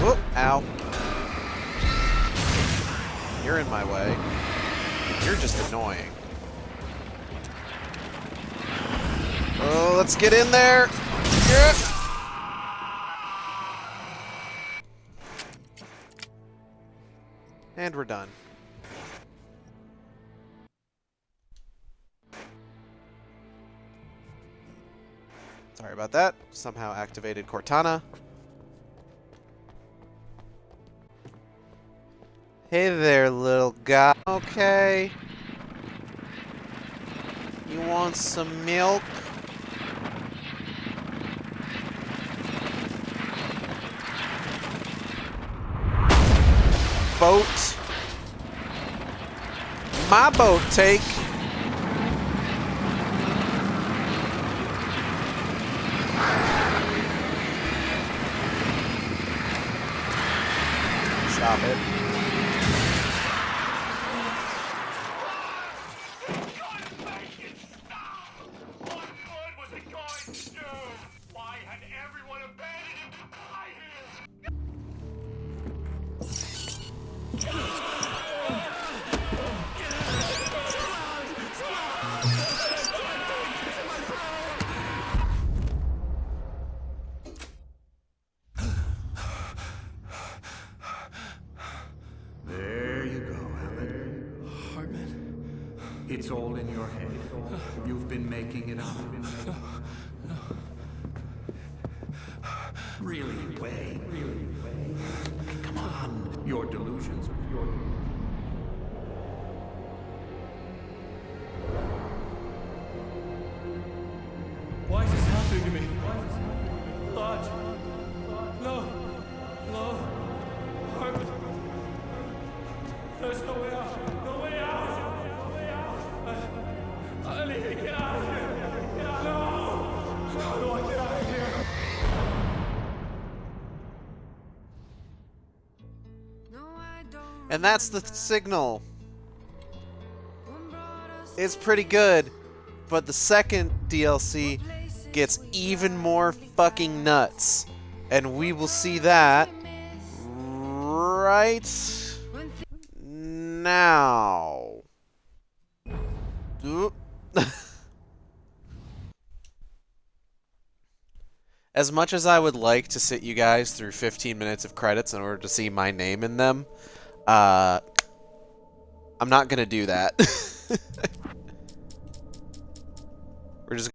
Whoop, ow. You're in my way. You're just annoying. Oh, let's get in there. And we're done. Sorry about that. Somehow activated Cortana. Hey there, little guy. Okay. You want some milk? Boat. My boat, take. Stop it. There you go, Alan. Hartman. It's all in your head. You've been making it up. Really, Wade. Come on. Your delusions. Why is this happening to me? Lodge. No. No. Hartman. There's no way out. No way out. No way out. I need to get out of here. Get out. No. How do I get out of here? And that's the signal. It's pretty good, but the second DLC gets even more fucking nuts. And we will see that right now. Oop. As much as I would like to sit you guys through 15 minutes of credits in order to see my name in them, I'm not gonna do that. We're just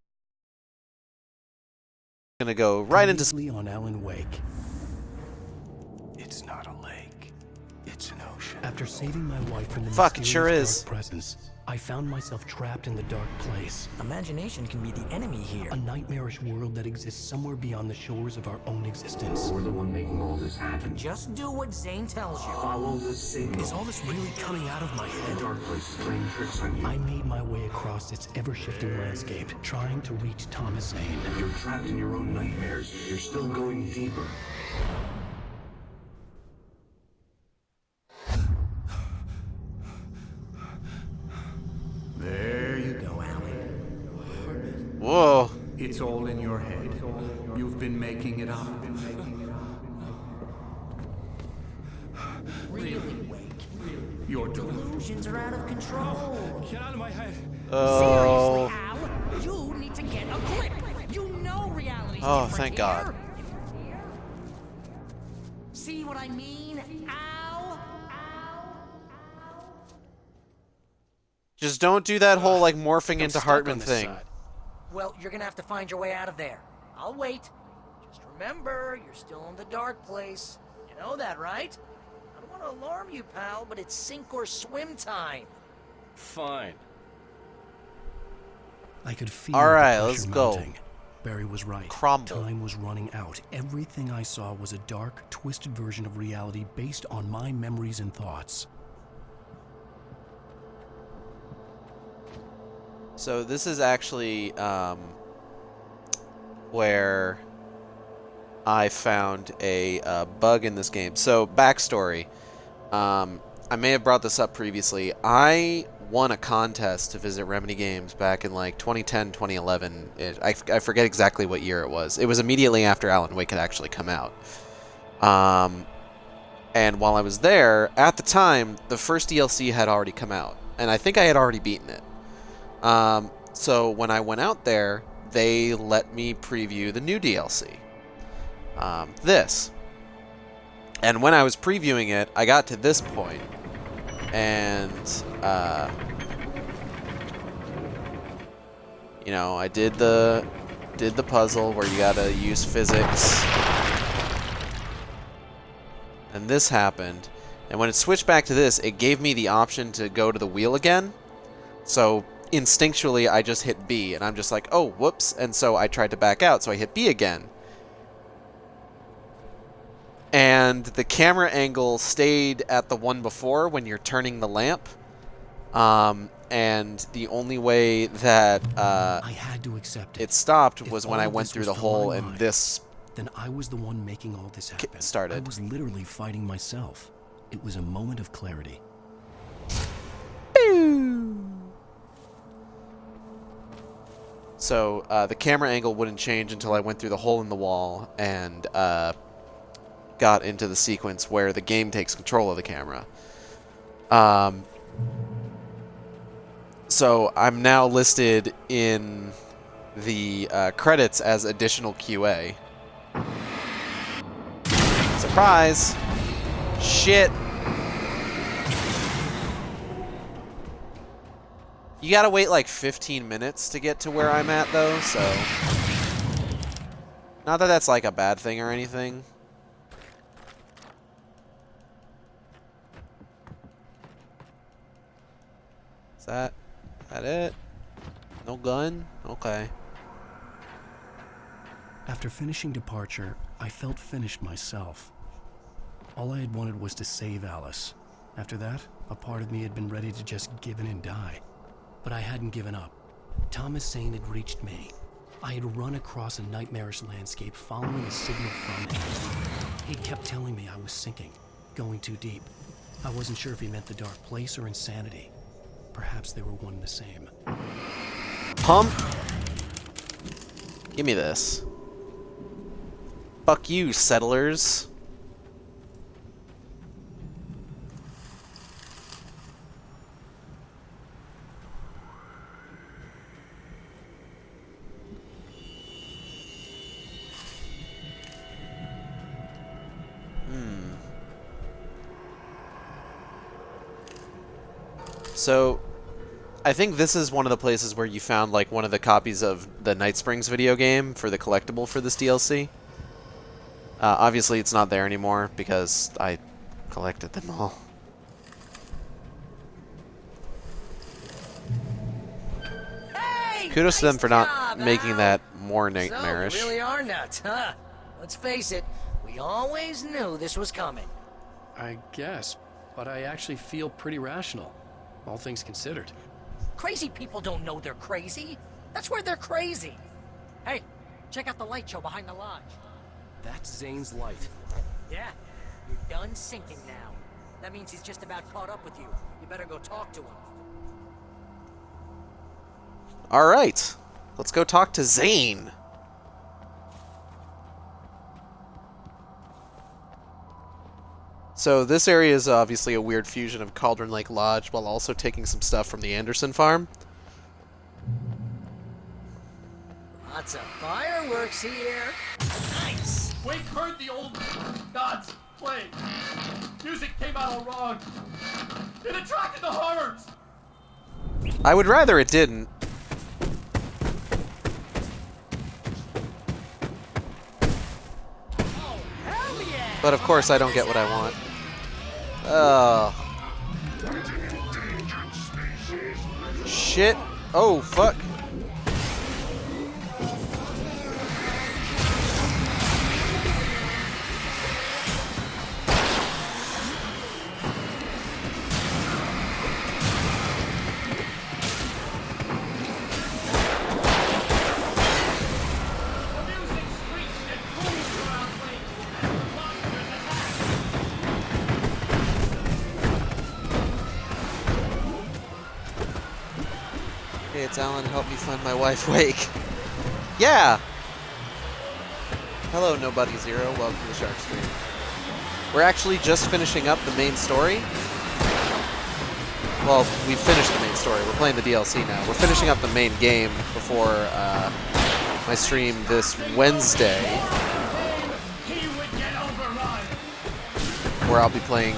gonna go right into on Alan Wake. It's not a lake. It's an ocean. After saving my wife from the Fuck, it sure is. dark presence, I found myself trapped in the dark place. Imagination can be the enemy here. A nightmarish world that exists somewhere beyond the shores of our own existence. We're the one making all this happen. Just do what Zane tells you. Follow the signal. Is all this really coming out of my head? The dark place is playing tricks on you. I made my way across its ever-shifting landscape, trying to reach Thomas Zane. You're trapped in your own nightmares. You're still going deeper. There you go, Alan. Whoa. It's all in your head. You've been making it up. Really, Wake. Your delusions. Delusions are out of control. Get out of my head. Oh. Seriously, Al? You need to get a grip. You know reality's Oh, different thank here. God. See what I mean, Al? Just don't do that whole like morphing I'm into stuck Hartman on this thing. side. Well, you're gonna have to find your way out of there. I'll wait. Just remember, you're still in the dark place. You know that, right? I don't want to alarm you, pal, but it's sink or swim time. Fine. I could feel All right, the let's pressure go. mounting. Barry was right. Crumble. Time was running out. Everything I saw was a dark, twisted version of reality based on my memories and thoughts. So this is actually where I found a bug in this game. So backstory, I may have brought this up previously. I won a contest to visit Remedy Games back in like 2010, 2011. I forget exactly what year it was. It was immediately after Alan Wake had actually come out. And while I was there, at the time, the first DLC had already come out. And I think I had already beaten it. So when I went out there, they let me preview the new DLC. This. And when I was previewing it, I got to this point, and you know, I did the puzzle where you gotta use physics, and this happened. And when it switched back to this, it gave me the option to go to the wheel again. So instinctually, I just hit B, and I'm just like, oh, whoops. And so I tried to back out, so I hit B again. And the camera angle stayed at the one before when you're turning the lamp. And the only way that I had to accept it stopped was If when all I of went this through was the for hole my and mind, this then I was the one making all this happen. started. I was literally fighting myself. It was a moment of clarity. So the camera angle wouldn't change until I went through the hole in the wall and got into the sequence where the game takes control of the camera. So I'm now listed in the credits as additional QA. Surprise! Shit! You gotta wait like 15 minutes to get to where I'm at, though, so... Not that that's like a bad thing or anything. Is that it? No gun? Okay. After finishing Departure, I felt finished myself. All I had wanted was to save Alice. After that, a part of me had been ready to just give in and die. But I hadn't given up. Thomas Zane had reached me. I had run across a nightmarish landscape following a signal from him. He kept telling me I was sinking, going too deep. I wasn't sure if he meant the dark place or insanity. Perhaps they were one and the same. Pump! Give me this. Fuck you, settlers. So, I think this is one of the places where you found like one of the copies of the Night Springs video game for the collectible for this DLC. Obviously, it's not there anymore because I collected them all. Hey, Kudos to them for not job, making Al. that more nightmarish. So, you really are nuts, huh? Let's face it, we always knew this was coming. I guess, but I actually feel pretty rational, all things considered. Crazy people don't know they're crazy. That's where they're crazy. Hey, check out the light show behind the lodge. That's Zane's light. Yeah, you're done sinking now. That means he's just about caught up with you. You better go talk to him. Alright, let's go talk to Zane. So this area is obviously a weird fusion of Cauldron Lake Lodge while also taking some stuff from the Anderson farm. Lots of fireworks here. Nice. Wake heard the old gods play. Music came out all wrong. It attracted the horrors. I would rather it didn't. Oh, hell yeah. But of course I don't get what I want. Oh. Shit. Oh, fuck. Hey, it's Alan. Help me find my wife, Wake. Yeah! Hello, Nobody Zero. Welcome to the Shark Stream. We're actually just finishing up the main story. Well, we finished the main story. We're playing the DLC now. We're finishing up the main game before my stream this Wednesday, where I'll be playing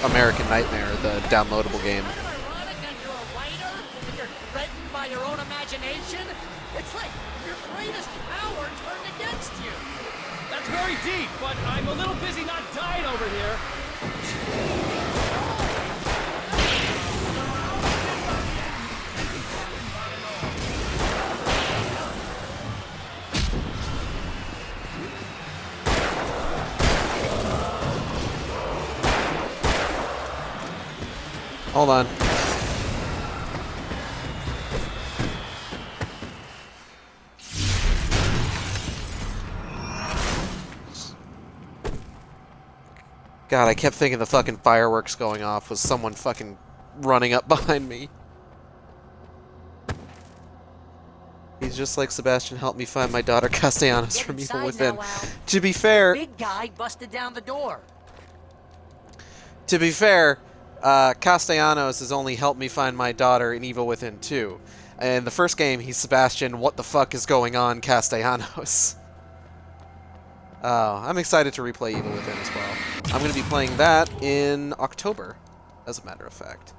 American Nightmare, the downloadable game. You're threatened by your own imagination? It's like your greatest power turned against you. That's very deep, but I'm a little busy not dying over here. Hold on. God, I kept thinking the fucking fireworks going off was someone fucking running up behind me. He's just like Sebastian helped me find my daughter Castellanos from Evil Within. To be fair, Big guy busted down the door. To be fair, Castellanos has only helped me find my daughter in Evil Within 2. In the first game, he's Sebastian, what the fuck is going on, Castellanos? I'm excited to replay Evil Within as well. I'm going to be playing that in October, as a matter of fact.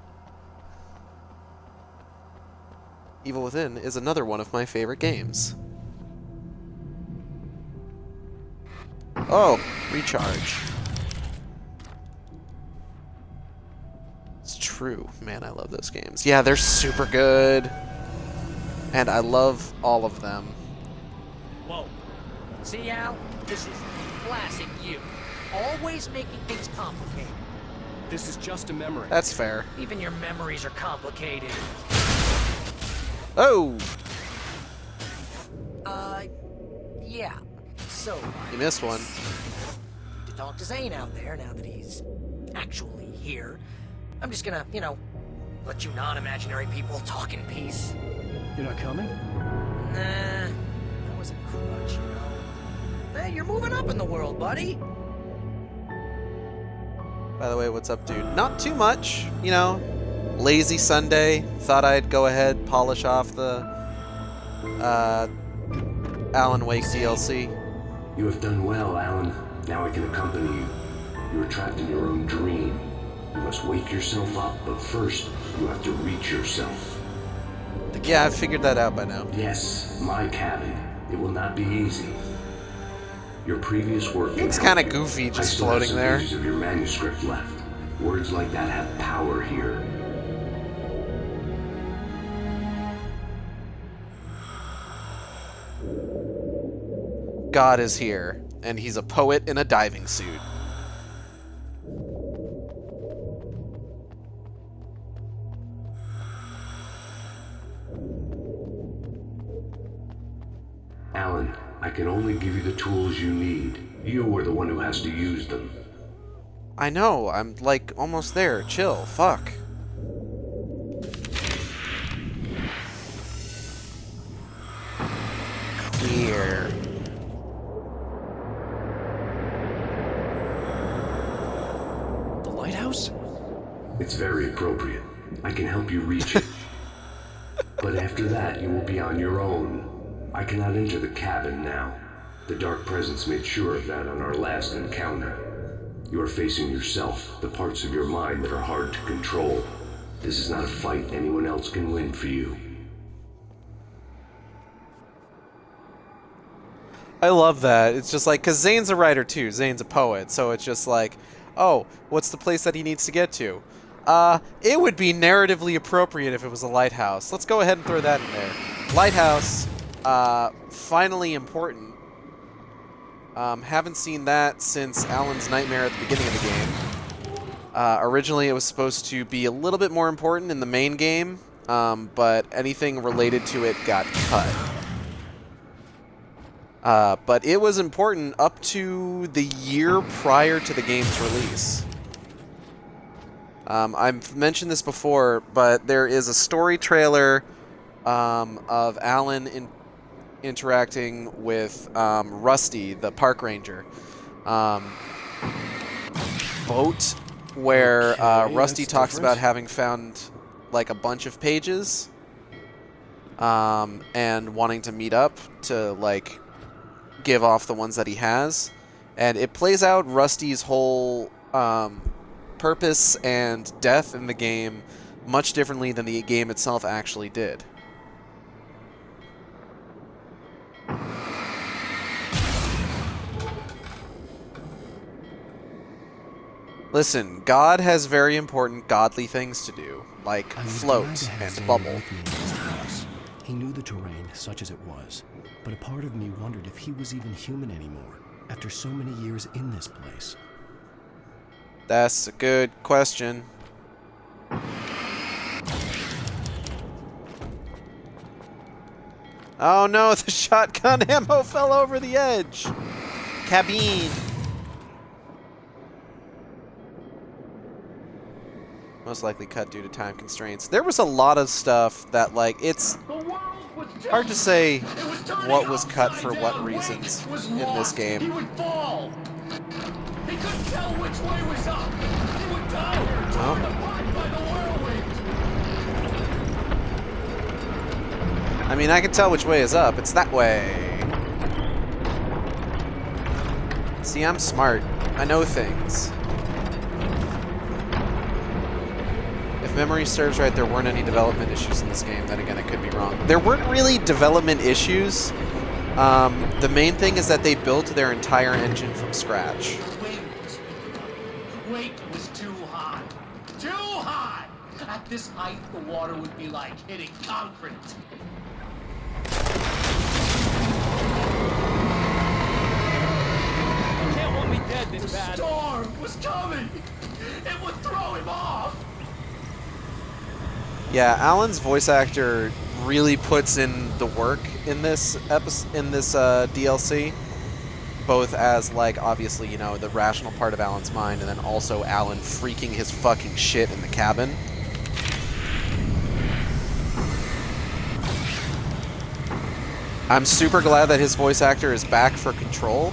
Evil Within is another one of my favorite games. Oh, recharge. It's true. Man, I love those games. Yeah, they're super good. And I love all of them. Whoa. See, Al? This is classic you. Always making things complicated. This is just a memory. That's fair. Even your memories are complicated. Oh! Yeah. So, you missed one. To talk to Zane out there now that he's actually here. I'm just gonna, you know, let you non-imaginary people talk in peace. You're not coming? Nah, that was a crutch, you know. Hey, you're moving up in the world, buddy. By the way, what's up, dude? Not too much, you know. Lazy Sunday. Thought I'd go ahead, polish off the Alan Wake DLC. You have done well, Alan. Now I can accompany you. You are trapped in your own dream. You must wake yourself up, but first, you have to reach yourself. Yeah, I've figured that out by now. Yes, my cabin. It will not be easy. Your previous work. It's kind of goofy just floating there. Pages of your manuscript left. Words like that have power here. God is here, and he's a poet in a diving suit. Alan, I can only give you the tools you need. You are the one who has to use them. I know, I'm like almost there. Chill, fuck. Clear. The lighthouse? It's very appropriate. I can help you reach it. But after that, you will be on your own. I cannot enter the cabin now. The Dark Presence made sure of that on our last encounter. You are facing yourself, the parts of your mind that are hard to control. This is not a fight anyone else can win for you. I love that. It's just like, because Zane's a writer too. Zane's a poet, so it's just like, oh, what's the place that he needs to get to? It would be narratively appropriate if it was a lighthouse. Let's go ahead and throw that in there. Lighthouse, finally important. Haven't seen that since Alan's Nightmare at the beginning of the game. Originally, it was supposed to be a little bit more important in the main game, but anything related to it got cut. But it was important up to the year prior to the game's release. I've mentioned this before, but there is a story trailer of Alan interacting with Rusty, the park ranger. Boat, where Rusty talks about having found like a bunch of pages. and wanting to meet up to, like, give off the ones that he has. And it plays out Rusty's whole purpose and death in the game much differently than the game itself actually did. Listen, God has very important godly things to do, like float and bubble. He knew the terrain, such as it was, but a part of me wondered if he was even human anymore, after so many years in this place. That's a good question. Oh no, the shotgun ammo fell over the edge! Cabine! Most likely cut due to time constraints. There was a lot of stuff that, like, it's hard to say what was cut for what reasons in this game. He would fall. He couldn't tell which way was up. He would die, torn apart by the whirlwind. I mean, I can tell which way is up. It's that way. See, I'm smart. I know things. If memory serves right, there weren't any development issues in this game. Then again, I could be wrong. There weren't really development issues. The main thing is that they built their entire engine from scratch. The weight was too high. Too high! At this height, the water would be like hitting concrete. You can't want me dead this bad. The storm was coming! It would throw him off! Yeah, Alan's voice actor really puts in the work in this DLC, both as, like, obviously, you know, the rational part of Alan's mind, and then also Alan freaking his fucking shit in the cabin. I'm super glad that his voice actor is back for Control.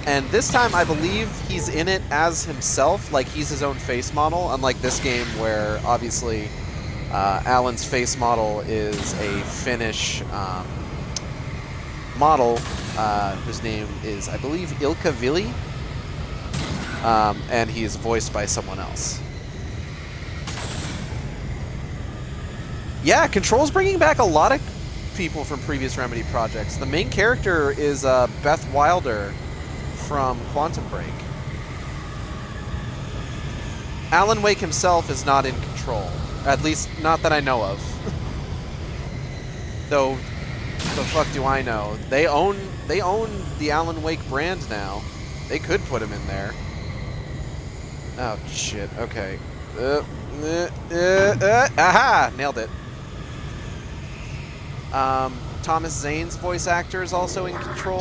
And this time, I believe he's in it as himself, like he's his own face model, unlike this game where, obviously, Alan's face model is a Finnish model whose name is, I believe, Ilkka Vili, and he is voiced by someone else. Yeah, Control's bringing back a lot of people from previous Remedy projects. The main character is Beth Wilder from Quantum Break. Alan Wake himself is not in Control. At least, not that I know of. Though, the fuck do I know? They own the Alan Wake brand now. They could put him in there. Oh, shit. Okay. Aha! Nailed it. Thomas Zane's voice actor is also in Control.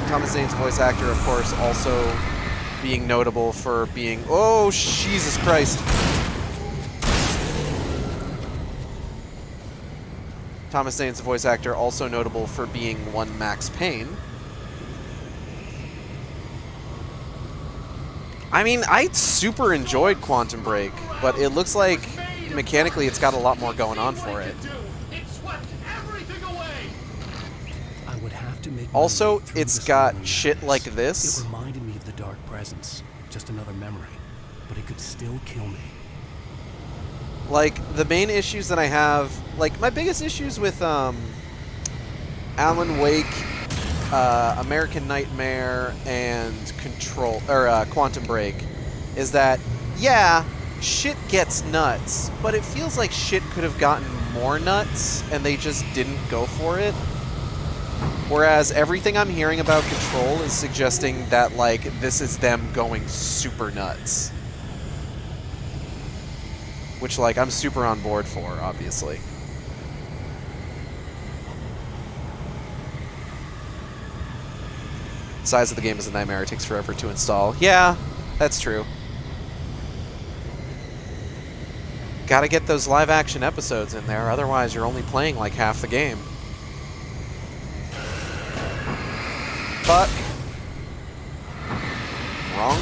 Thomas Zane's voice actor, of course, also being notable for being... Oh, Jesus Christ! Thomas Zane's voice actor also notable for being one Max Payne. I mean, I super enjoyed Quantum Break, but it looks like mechanically it's got a lot more going on for it. Also, it's got shit like this. It reminded me of the Dark Presence, just another memory, but it could still kill me. Like, the main issues that I have, like, my biggest issues with Alan Wake, American Nightmare, and Control, or Quantum Break, is that, yeah, shit gets nuts, but it feels like shit could have gotten more nuts, and they just didn't go for it. Whereas everything I'm hearing about Control is suggesting that, like, this is them going super nuts. Which, like, I'm super on board for, obviously. The size of the game is a nightmare. It takes forever to install. Yeah, that's true. Gotta get those live-action episodes in there, otherwise you're only playing, like, half the game. Fuck. Wrong.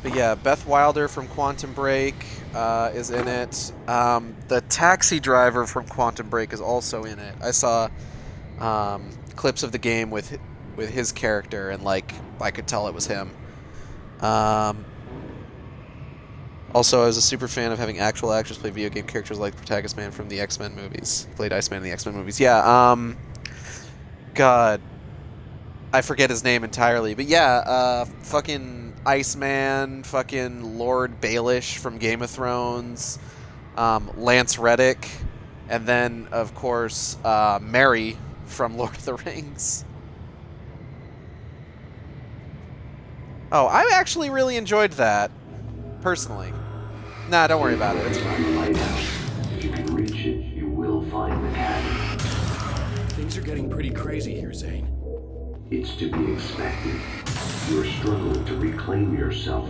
But yeah, Beth Wilder from Quantum Break is in it. The taxi driver from Quantum Break is also in it. I saw clips of the game with his character, and like I could tell it was him. Also, I was a super fan of having actual actors play video game characters like the protagonist man from the X-Men movies. He played Iceman in the X-Men movies. Yeah, God. I forget his name entirely. But yeah, fucking Iceman, fucking Lord Baelish from Game of Thrones, Lance Reddick, and then, of course, Merry from Lord of the Rings. Oh, I actually really enjoyed that. Personally. Nah, don't worry about it. It's fine. If you can reach it, you will find the cabin. Things are getting pretty crazy here, Zane. It's to be expected. You're struggling to reclaim yourself.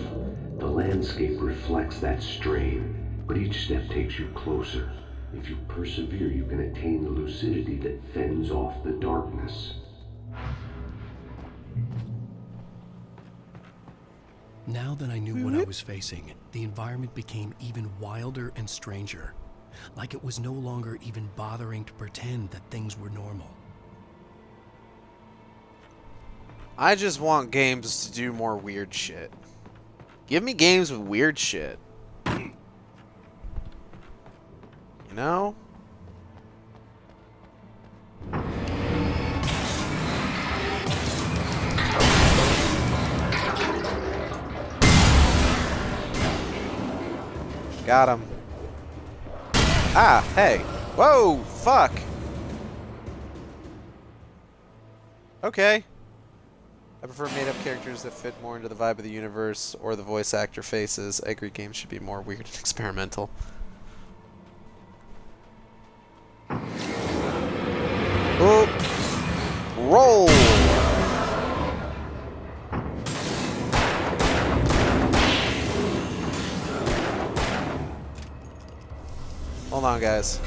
The landscape reflects that strain, but each step takes you closer. If you persevere, you can attain the lucidity that fends off the darkness. Now that I knew what I was facing, the environment became even wilder and stranger. Like it was no longer even bothering to pretend that things were normal. I just want games to do more weird shit. Give me games with weird shit. You know? Got him. Ah, hey. Whoa, fuck. Okay. I prefer made-up characters that fit more into the vibe of the universe or the voice actor faces. I agree games should be more weird and experimental. Oh. Roll! Hold on, guys.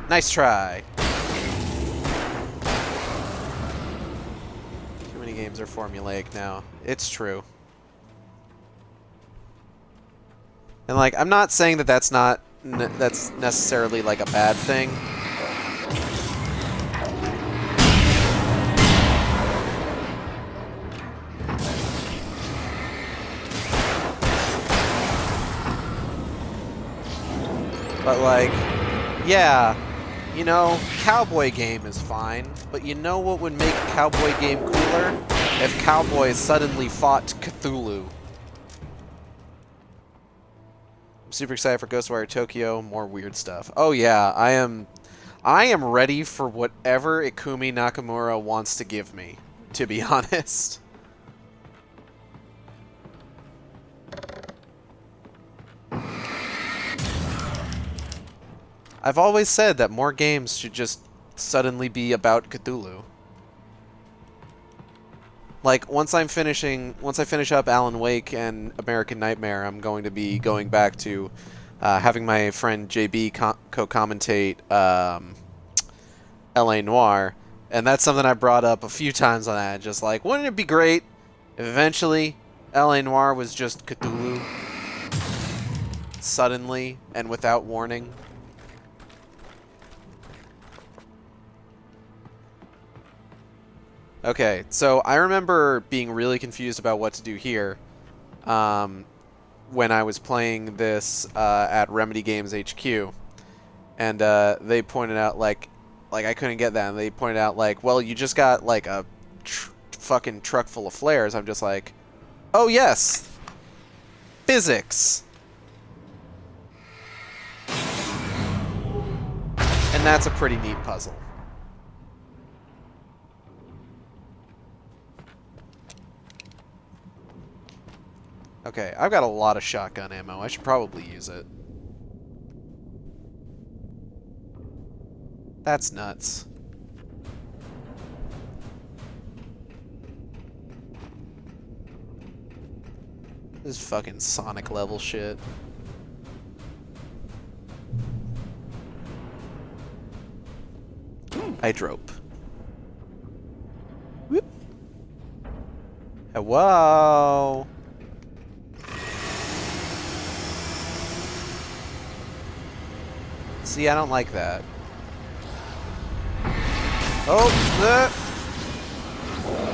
Nice try. Too many games are formulaic now. It's true. And like, I'm not saying that that's not that's necessarily like a bad thing. But like, yeah, you know, cowboy game is fine, but you know what would make a cowboy game cooler? If cowboys suddenly fought Cthulhu. I'm super excited for Ghostwire Tokyo, more weird stuff. Oh yeah, I am ready for whatever Ikumi Nakamura wants to give me, to be honest. I've always said that more games should just suddenly be about Cthulhu. Like, once I finish up Alan Wake and American Nightmare, I'm going to be going back to having my friend JB co-commentate LA Noire, and that's something I brought up a few times on that. Just like, wouldn't it be great if eventually LA Noire was just Cthulhu? Suddenly and without warning. Okay, so I remember being really confused about what to do here when I was playing this at Remedy Games HQ, and they pointed out like I couldn't get that, and they pointed out like, well, you just got like a fucking truck full of flares. I'm just like, oh yes, physics, and that's a pretty neat puzzle. Okay, I've got a lot of shotgun ammo. I should probably use it. That's nuts. This is fucking Sonic level shit. Hydrope. Whoop. Whoa! See, I don't like that. Oh!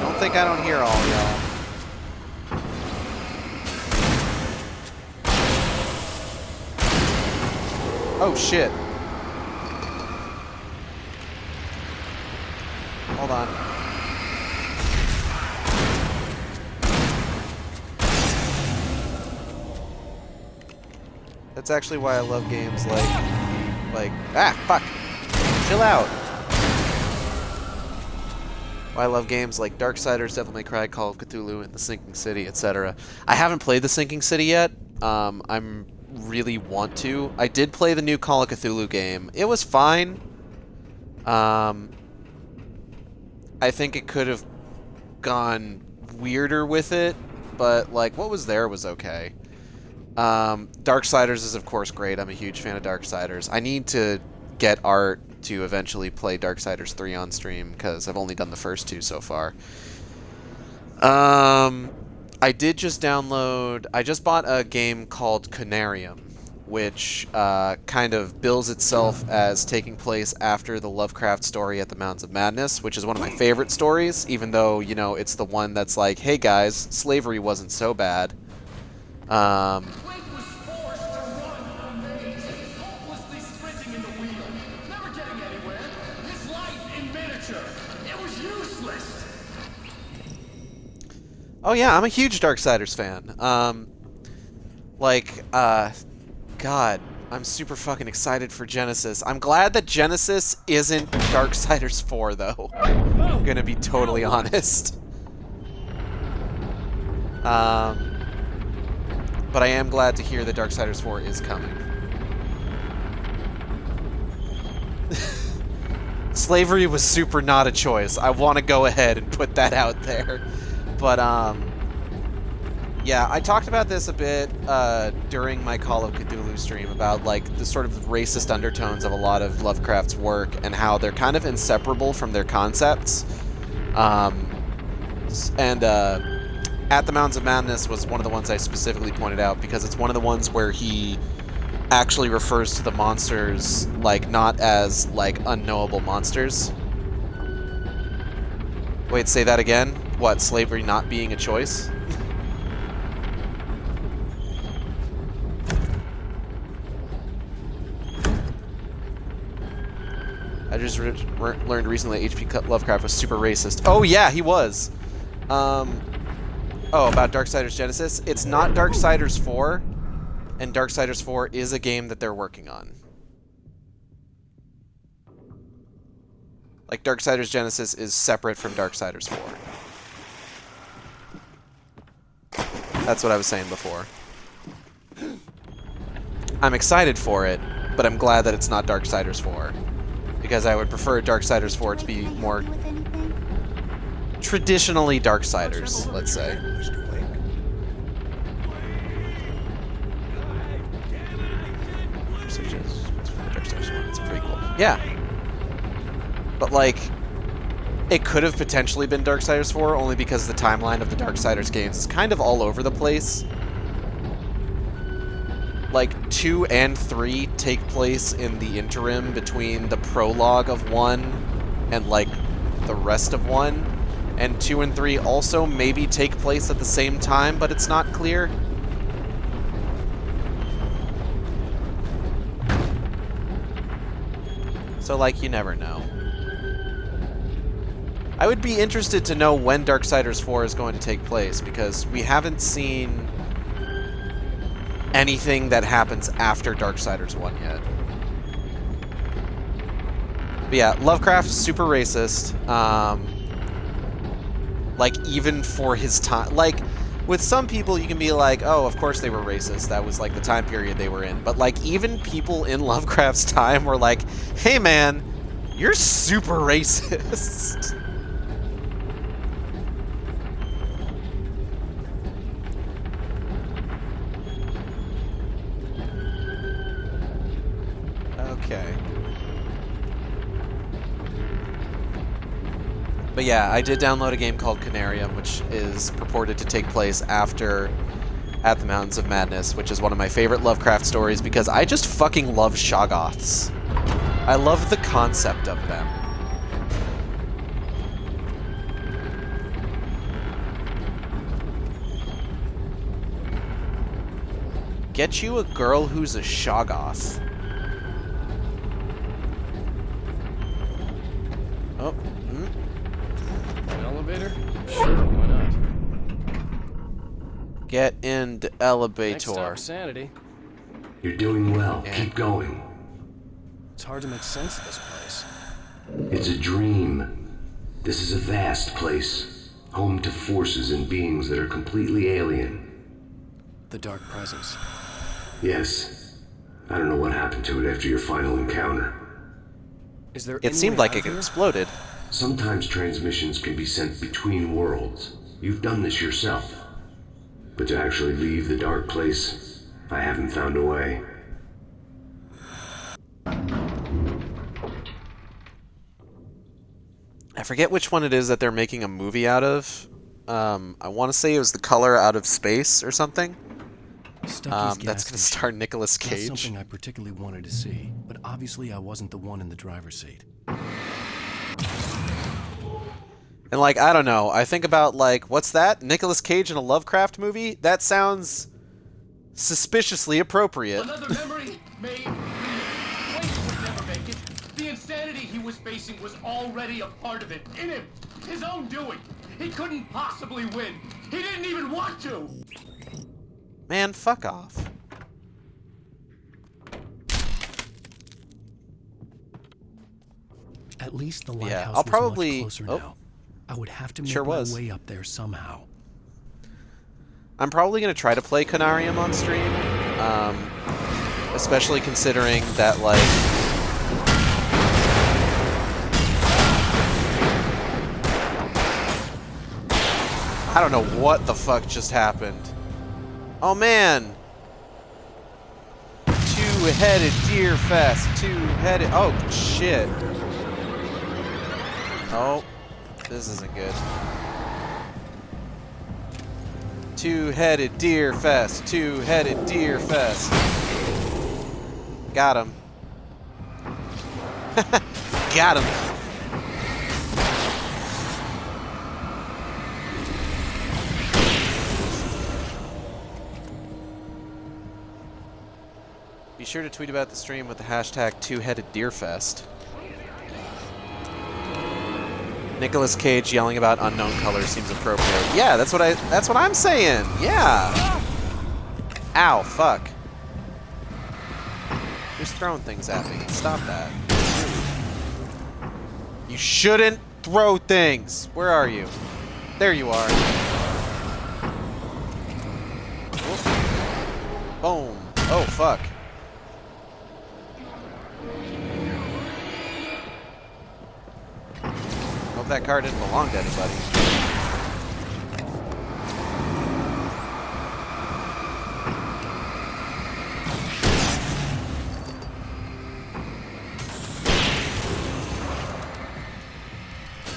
Don't think I don't hear all y'all. Oh, shit. Hold on. That's actually why I love games like, ah, fuck, chill out. Why I love games like Darksiders, Devil May Cry, Call of Cthulhu, and The Sinking City, etc. I haven't played The Sinking City yet. I'm really want to. I did play the new Call of Cthulhu game. It was fine. I think it could have gone weirder with it, but like what was there was okay. Darksiders is of course great. I'm a huge fan of Darksiders. I need to get Art to eventually play Darksiders 3 on stream because I've only done the first two so far. I did just download... I just bought a game called Canarium, which kind of bills itself as taking place after the Lovecraft story at the Mountains of Madness, which is one of my favorite stories, even though, you know, it's the one that's like, hey guys, slavery wasn't so bad. Oh yeah, I'm a huge Darksiders fan. God, I'm super fucking excited for Genesis. I'm glad that Genesis isn't Darksiders 4, though. I'm gonna be totally honest. But I am glad to hear that Darksiders 4 is coming. Slavery was super not a choice. I want to go ahead and put that out there. But, yeah, I talked about this a bit during my Call of Cthulhu stream about, like, the sort of racist undertones of a lot of Lovecraft's work and how they're kind of inseparable from their concepts. At the Mountains of Madness was one of the ones I specifically pointed out because it's one of the ones where he actually refers to the monsters, like, not as, like, unknowable monsters. Wait, say that again? What, slavery not being a choice? I just learned recently that H.P. Lovecraft was super racist. Oh yeah, he was! Oh, about Darksiders Genesis? It's not Darksiders 4, and Darksiders 4 is a game that they're working on. Like, Darksiders Genesis is separate from Darksiders 4. That's what I was saying before. I'm excited for it, but I'm glad that it's not Darksiders 4. Because I would prefer Darksiders 4 to be more traditionally Darksiders, let's say. It's a prequel. Yeah. But, like, it could have potentially been Darksiders 4, only because the timeline of the Darksiders games is kind of all over the place. Like, 2 and 3 take place in the interim between the prologue of 1 and, like, the rest of 1. And 2 and 3 also maybe take place at the same time, but it's not clear. So, like, you never know. I would be interested to know when Darksiders 4 is going to take place, because we haven't seen anything that happens after Darksiders 1 yet. But yeah, Lovecraft's super racist. Like, even for his time. Like, with some people you can be like, oh, of course they were racist. That was, like, the time period they were in. But, like, even people in Lovecraft's time were like, hey, man, you're super racist. Okay. But yeah, I did download a game called Canarium, which is purported to take place after At the Mountains of Madness, which is one of my favorite Lovecraft stories because I just fucking love Shoggoths. I love the concept of them. Get you a girl who's a Shoggoth. Oh. An elevator? Sure, why not? Get in the elevator. Next stop, Sanity. You're doing well. Keep going. It's hard to make sense of this place. It's a dream. This is a vast place, home to forces and beings that are completely alien. The Dark Presence. Yes. I don't know what happened to it after your final encounter. Is there It seemed like it exploded. Sometimes transmissions can be sent between worlds. You've done this yourself. But to actually leave the dark place, I haven't found a way. I forget which one it is that they're making a movie out of. I want to say it was The Color Out of Space or something. That's going to star Nicolas Cage. That's something I particularly wanted to see, but obviously I wasn't the one in the driver's seat. And like, I don't know. I think about like, what's that? Nicolas Cage in a Lovecraft movie? That sounds suspiciously appropriate. Another memory made real. Wayne would never make it. The insanity he was facing was already a part of it, in him. His own doing. He couldn't possibly win. He didn't even want to. Man, fuck off. At least the lighthouse I'll was probably much closer now. I would have to make Sure my was. way up there somehow. I'm probably going to try to play Canarium on stream, especially considering that, like, I don't know what the fuck just happened. Oh, man. Two-headed deer fest. Two-headed... Oh, shit. Oh, this isn't good. Two-headed deer fest. Two-headed deer fest. Got him. Got him. Be sure to tweet about the stream with the hashtag Two-Headed Deer Fest. Nicolas Cage yelling about unknown colors seems appropriate. Yeah, that's what I'm saying. Yeah. Ow, fuck. Who's throwing things at me? Stop that. You shouldn't throw things. Where are you? There you are. Boom. Oh, fuck. Hope that car didn't belong to anybody.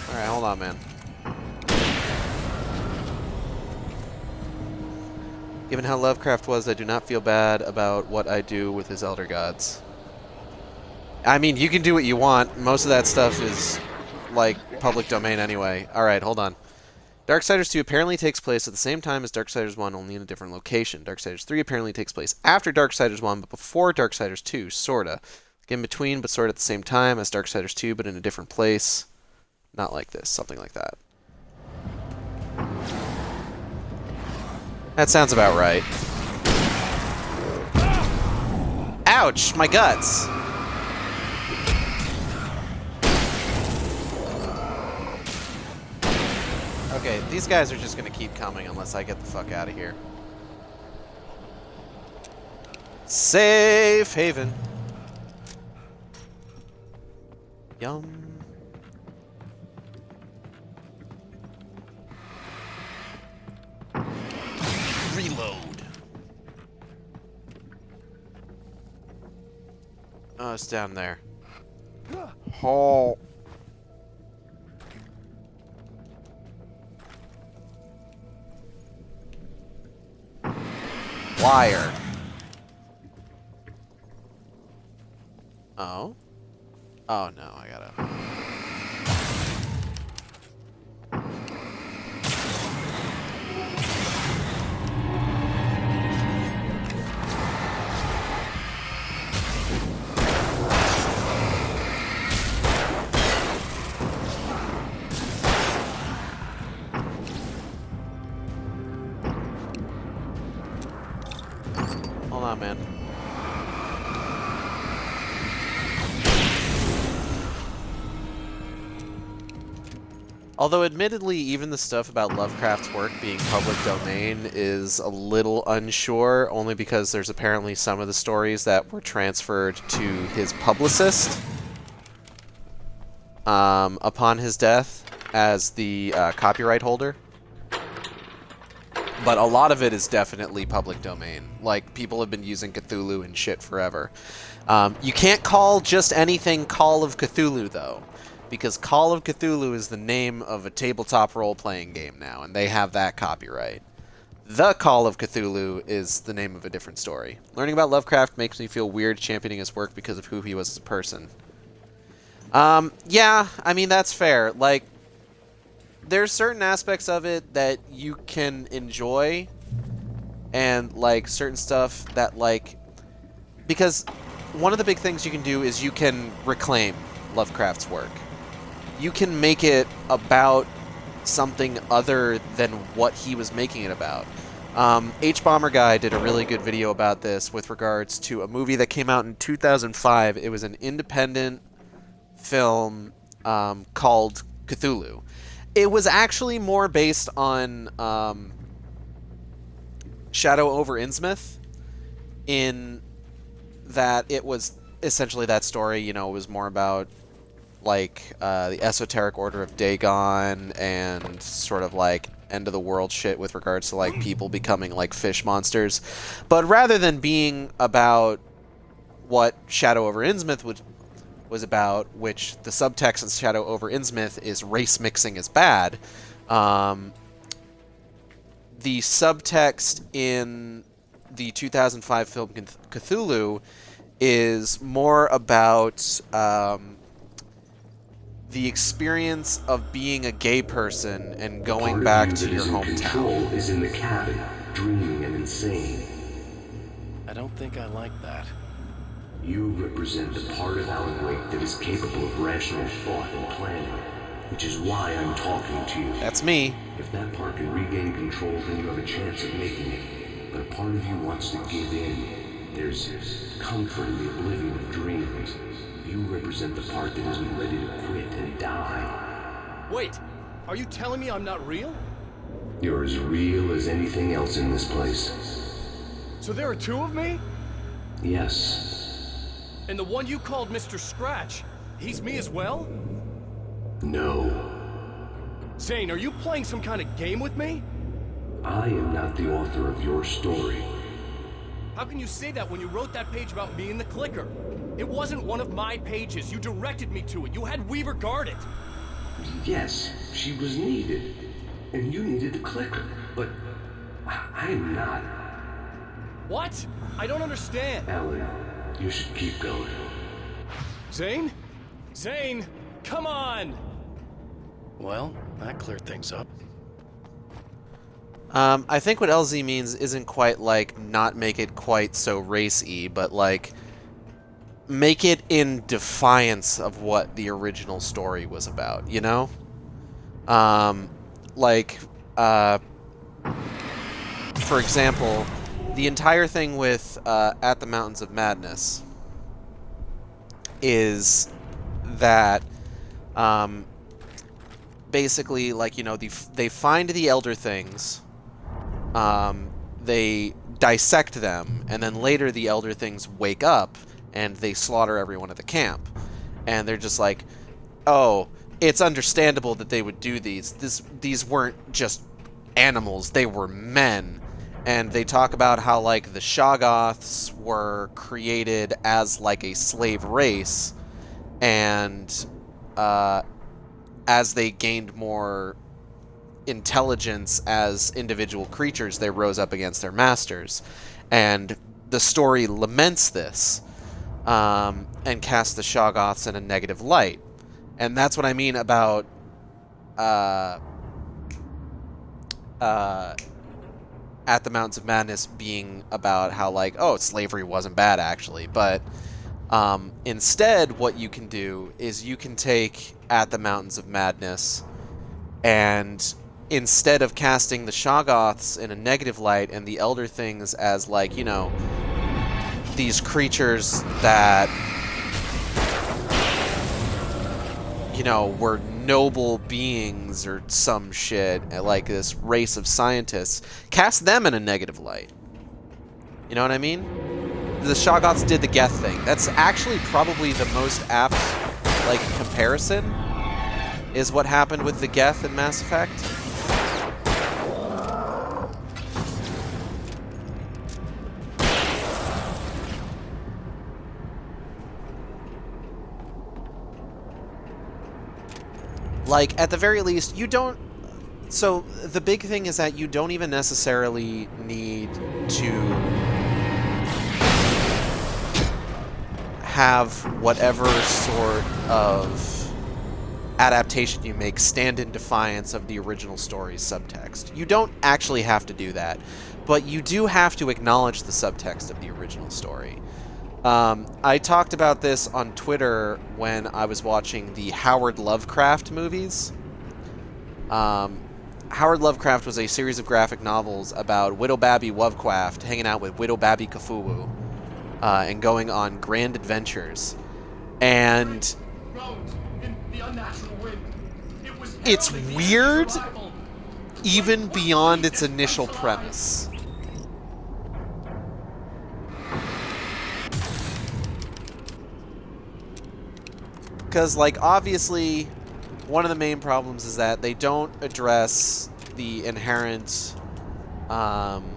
Alright, hold on, man. Given how Lovecraft was, I do not feel bad about what I do with his elder gods. I mean, you can do what you want. Most of that stuff is, like, public domain anyway. Alright, hold on. Darksiders 2 apparently takes place at the same time as Darksiders 1, only in a different location. Darksiders 3 apparently takes place after Darksiders 1, but before Darksiders 2, sorta. In between, but sort of at the same time as Darksiders 2, but in a different place. Not like this, something like that. That sounds about right. Ouch! My guts! Okay, these guys are just gonna keep coming unless I get the fuck out of here. Safe haven. Yum. Reload. Oh, it's down there. Oh. wire. Oh? Oh no, I gotta... Hold on, man. Although admittedly, even the stuff about Lovecraft's work being public domain is a little unsure, only because there's apparently some of the stories that were transferred to his publicist upon his death as the copyright holder. But a lot of it is definitely public domain. Like, people have been using Cthulhu and shit forever. You can't call just anything Call of Cthulhu, though, because Call of Cthulhu is the name of a tabletop role-playing game now, and they have that copyright. The Call of Cthulhu is the name of a different story. Learning about Lovecraft makes me feel weird championing his work because of who he was as a person. Yeah, I mean, that's fair. Like, there's certain aspects of it that you can enjoy, and, like, certain stuff that, like... Because one of the big things you can do is you can reclaim Lovecraft's work. You can make it about something other than what he was making it about. H-Bomber Guy did a really good video about this with regards to a movie that came out in 2005. It was an independent film called Cthulhu. It was actually more based on Shadow over Innsmouth, in that it was essentially that story. You know, it was more about like the esoteric order of Dagon and sort of like end of the world shit with regards to like people becoming like fish monsters. But rather than being about what Shadow over Innsmouth was about, which the subtext in Shadow over Innsmouth is race mixing is bad, the subtext in the 2005 film Cthulhu is more about the experience of being a gay person and going back to your hometown. Is in the cabin, dreaming and insane. I don't think I like that. You represent the part of Alan Wake that is capable of rational thought and planning, which is why I'm talking to you. That's me. If that part can regain control, then you have a chance of making it. But a part of you wants to give in. There's comfort in the oblivion of dreams. You represent the part that isn't ready to quit and die. Wait, are you telling me I'm not real? You're as real as anything else in this place. So there are two of me? Yes. And the one you called Mr. Scratch, he's me as well? No. Zane, are you playing some kind of game with me? I am not the author of your story. How can you say that when you wrote that page about me in the clicker? It wasn't one of my pages. You directed me to it. You had Weaver guard it. Yes, she was needed. And you needed the clicker. But I'm not. What? I don't understand. Alan, you should keep going. Zane? Zane, come on! Well, that cleared things up. I think what LZ means isn't quite like not make it quite so race-y, but like make it in defiance of what the original story was about, you know? For example, the entire thing with At the Mountains of Madness is that basically, like, you know, they find the Elder Things, they dissect them, and then later the Elder Things wake up and they slaughter everyone at the camp. And they're just like, oh, it's understandable that they would do these. These weren't just animals, they were men. And they talk about how, like, the Shoggoths were created as, like, a slave race, and as they gained more intelligence as individual creatures, they rose up against their masters. And the story laments this, and casts the Shoggoths in a negative light. And that's what I mean about At the Mountains of Madness being about how, like, oh, slavery wasn't bad, actually. But instead, what you can do is you can take At the Mountains of Madness, and instead of casting the Shoggoths in a negative light and the Elder Things as, like, you know, these creatures that, you know, were noble beings or some shit, like this race of scientists, cast them in a negative light. You know what I mean? The Shoggoths did the Geth thing. That's actually probably the most apt, like, comparison, is what happened with the Geth in Mass Effect. Like, at the very least, you don't... So, the big thing is that you don't even necessarily need to have whatever sort of adaptation you make stand in defiance of the original story's subtext. You don't actually have to do that, but you do have to acknowledge the subtext of the original story. I talked about this on Twitter when I was watching the Howard Lovecraft movies. Howard Lovecraft was a series of graphic novels about Widow Babby Wovecraft hanging out with Widow Babby Cthulhu, and going on grand adventures. And it's weird even beyond its initial premise. Because, like, obviously, one of the main problems is that they don't address the inherent, hold on.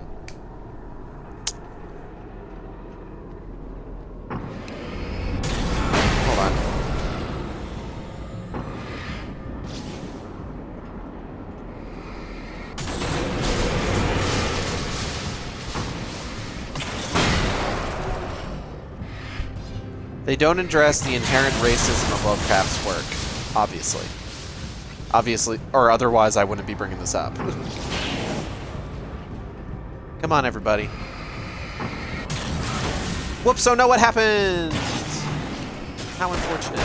They don't address the inherent racism of Lovecraft's work, obviously. Obviously, or otherwise I wouldn't be bringing this up. Come on, everybody. Whoops, oh no, what happened? How unfortunate.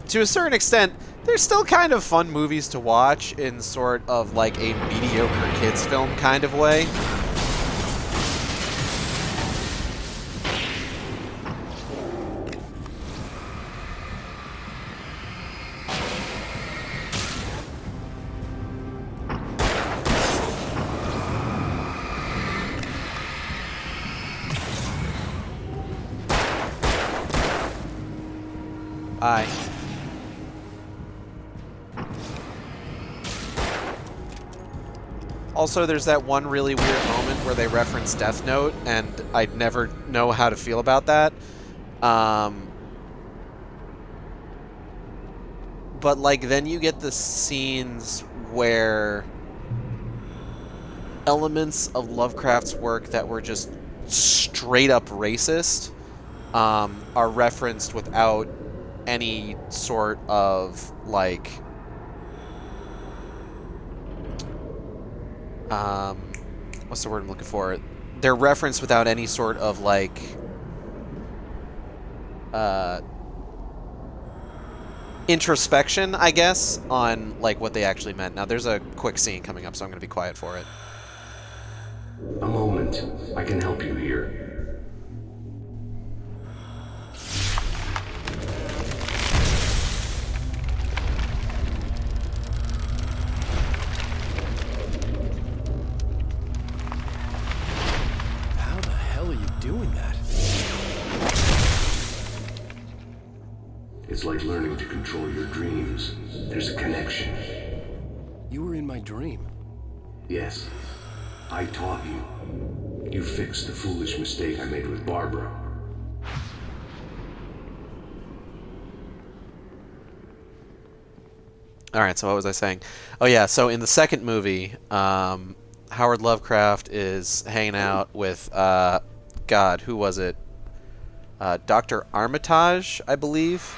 To a certain extent, they're still kind of fun movies to watch in sort of like a mediocre kids film kind of way. Aye. Also, there's that one really weird moment where they reference Death Note, and I'd never know how to feel about that. But, like, then you get the scenes where elements of Lovecraft's work that were just straight up racist are referenced without any sort of, like, what's the word I'm looking for? They're referenced without any sort of, like, introspection, I guess, on, like, what they actually meant. Now, there's a quick scene coming up, so I'm going to be quiet for it. A moment. I can help you here. How the hell are you doing that? It's like learning to control your dreams. There's a connection. You were in my dream. Yes. I taught you. You fixed the foolish mistake I made with Barbara. All right, so what was I saying? Oh yeah, so in the second movie, Howard Lovecraft is hanging out with God, who was it? Dr. Armitage, I believe.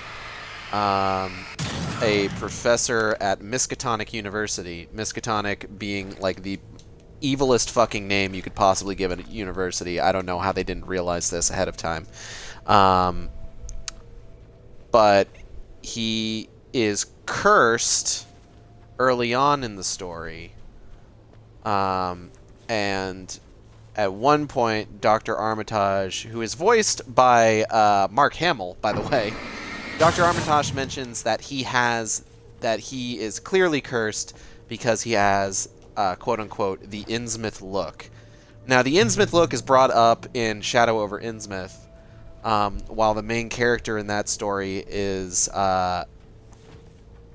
A professor at Miskatonic University. Miskatonic being like the evilest fucking name you could possibly give a university. I don't know how they didn't realize this ahead of time. But he is cursed early on in the story. And at one point, Dr. Armitage, who is voiced by Mark Hamill, by the way, Dr. Armitage mentions that he is clearly cursed because he has, quote-unquote, the Innsmouth look. Now, the Innsmouth look is brought up in Shadow over Innsmouth, while the main character in that story is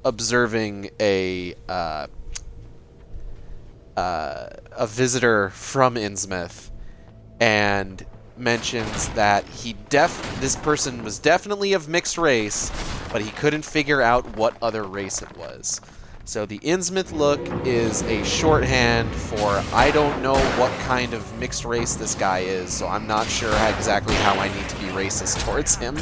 observing a visitor from Innsmouth, and mentions that this person was definitely of mixed race, but he couldn't figure out what other race it was. So the Innsmouth look is a shorthand for I don't know what kind of mixed race this guy is, so I'm not sure exactly how I need to be racist towards him.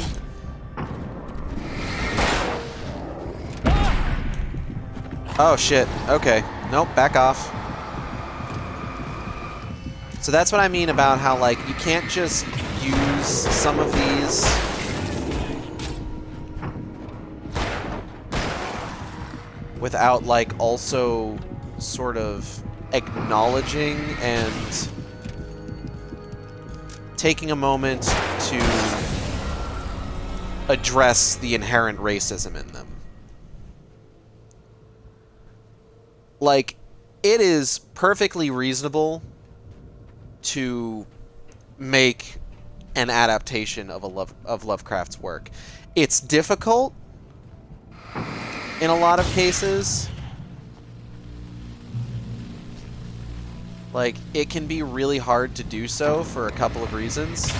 Oh shit, okay. Nope, back off. So that's what I mean about how, like, you can't just use some of these without, like, also sort of acknowledging and taking a moment to address the inherent racism in them. Like, it is perfectly reasonable to make an adaptation of Lovecraft's work. It's difficult in a lot of cases. Like, it can be really hard to do so for a couple of reasons.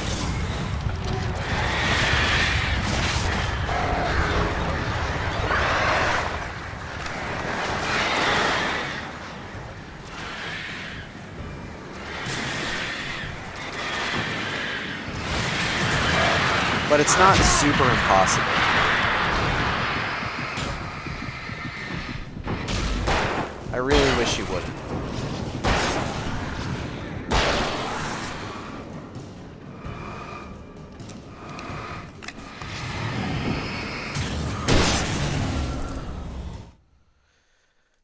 But it's not super impossible. I really wish you wouldn't.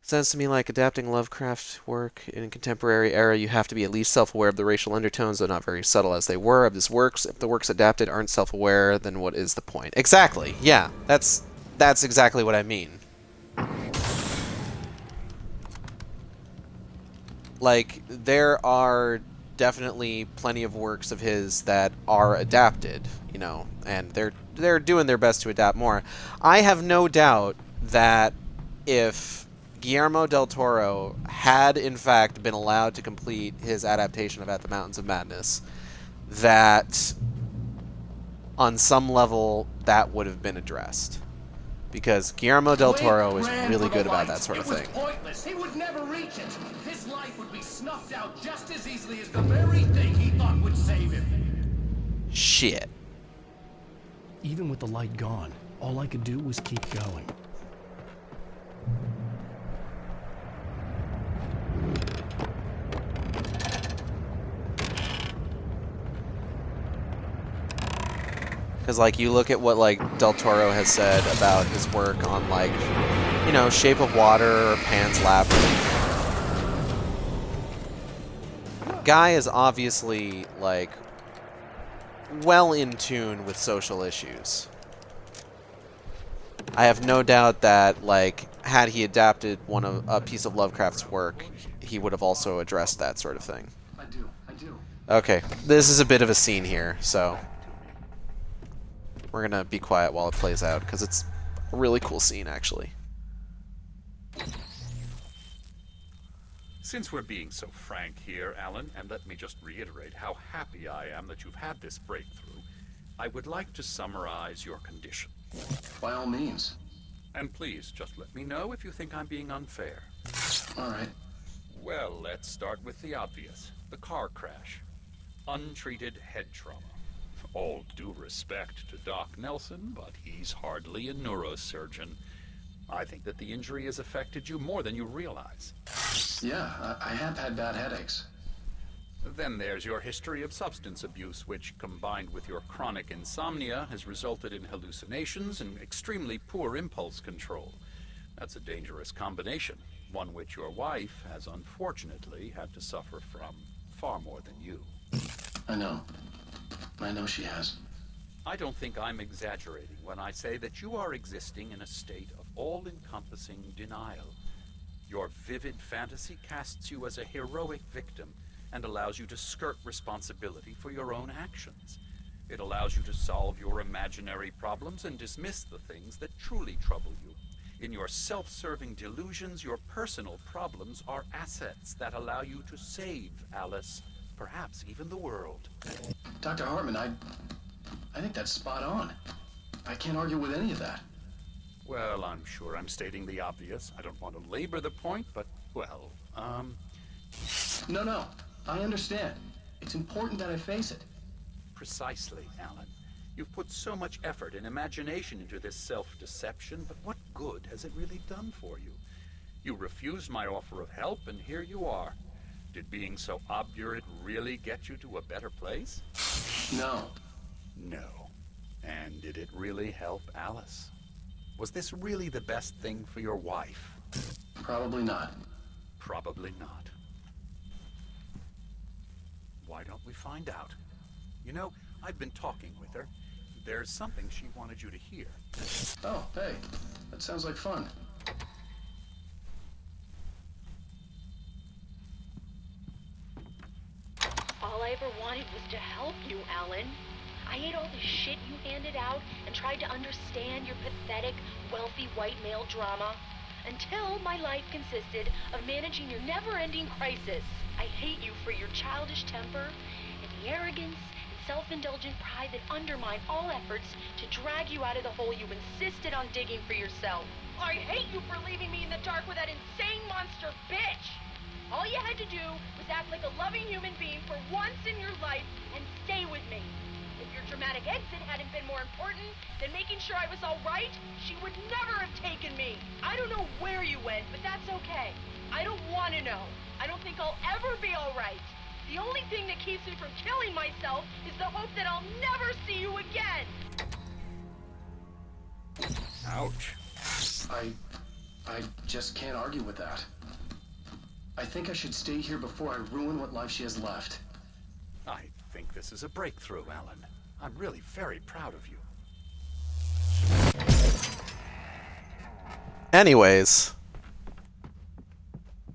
Sounds to me like adapting Lovecraft's work in a contemporary era, you have to be at least self-aware of the racial undertones, though not very subtle as they were, of his works. If the works adapted aren't self-aware, then what is the point? Exactly. Yeah, that's exactly what I mean. Like, there are definitely plenty of works of his that are adapted, you know, and they're doing their best to adapt more. I have no doubt that if Guillermo del Toro had, in fact, been allowed to complete his adaptation of At the Mountains of Madness, that, on some level, that would have been addressed. Because Guillermo del Toro is really good about that sort of thing. It was pointless. He would never reach it. His life would be snuffed out just as easily as the very thing he thought would save him. Shit. Even with the light gone, all I could do was keep going. Because, like, you look at what, like, Del Toro has said about his work on, like, you know, Shape of Water or Pan's Labyrinth. Guy is obviously, like, well in tune with social issues. I have no doubt that, like, had he adapted a piece of Lovecraft's work, he would have also addressed that sort of thing. I do. Okay, this is a bit of a scene here, so we're gonna be quiet while it plays out, because it's a really cool scene, actually. Since we're being so frank here, Alan, and let me just reiterate how happy I am that you've had this breakthrough, I would like to summarize your condition. By all means. And please, just let me know if you think I'm being unfair. All right. Well, let's start with the obvious. The car crash. Untreated head trauma. All due respect to Doc Nelson, but he's hardly a neurosurgeon. I think that the injury has affected you more than you realize. Yeah, I have had bad headaches. Then there's your history of substance abuse, which, combined with your chronic insomnia, has resulted in hallucinations and extremely poor impulse control. That's a dangerous combination, one which your wife has unfortunately had to suffer from far more than you. I know. I know she has. I don't think I'm exaggerating when I say that you are existing in a state of all-encompassing denial. Your vivid fantasy casts you as a heroic victim and allows you to skirt responsibility for your own actions. It allows you to solve your imaginary problems and dismiss the things that truly trouble you. In your self-serving delusions, your personal problems are assets that allow you to save Alice, perhaps even the world. Dr. Hartman, I think that's spot on. I can't argue with any of that. Well, I'm sure I'm stating the obvious. I don't want to labor the point, but, well, No, I understand. It's important that I face it. Precisely, Alan. You've put so much effort and imagination into this self-deception, but what good has it really done for you? You refused my offer of help, and here you are. Did being so obdurate really get you to a better place? No. No. And did it really help Alice? Was this really the best thing for your wife? Probably not. Probably not. Why don't we find out? You know, I've been talking with her. There's something she wanted you to hear. Oh, hey. That sounds like fun. All I ever wanted was to help you, Alan. I ate all the shit you handed out and tried to understand your pathetic, wealthy white male drama until my life consisted of managing your never-ending crisis. I hate you for your childish temper and the arrogance and self-indulgent pride that undermine all efforts to drag you out of the hole you insisted on digging for yourself. I hate you for leaving me in the dark with that insane monster bitch! All you had to do was act like a loving human being for once in your life and stay with me. If your dramatic exit hadn't been more important than making sure I was all right, she would never have taken me. I don't know where you went, but that's okay. I don't want to know. I don't think I'll ever be all right. The only thing that keeps me from killing myself is the hope that I'll never see you again. Ouch. I just can't argue with that. I think I should stay here before I ruin what life she has left. I think this is a breakthrough, Alan. I'm really very proud of you. Anyways.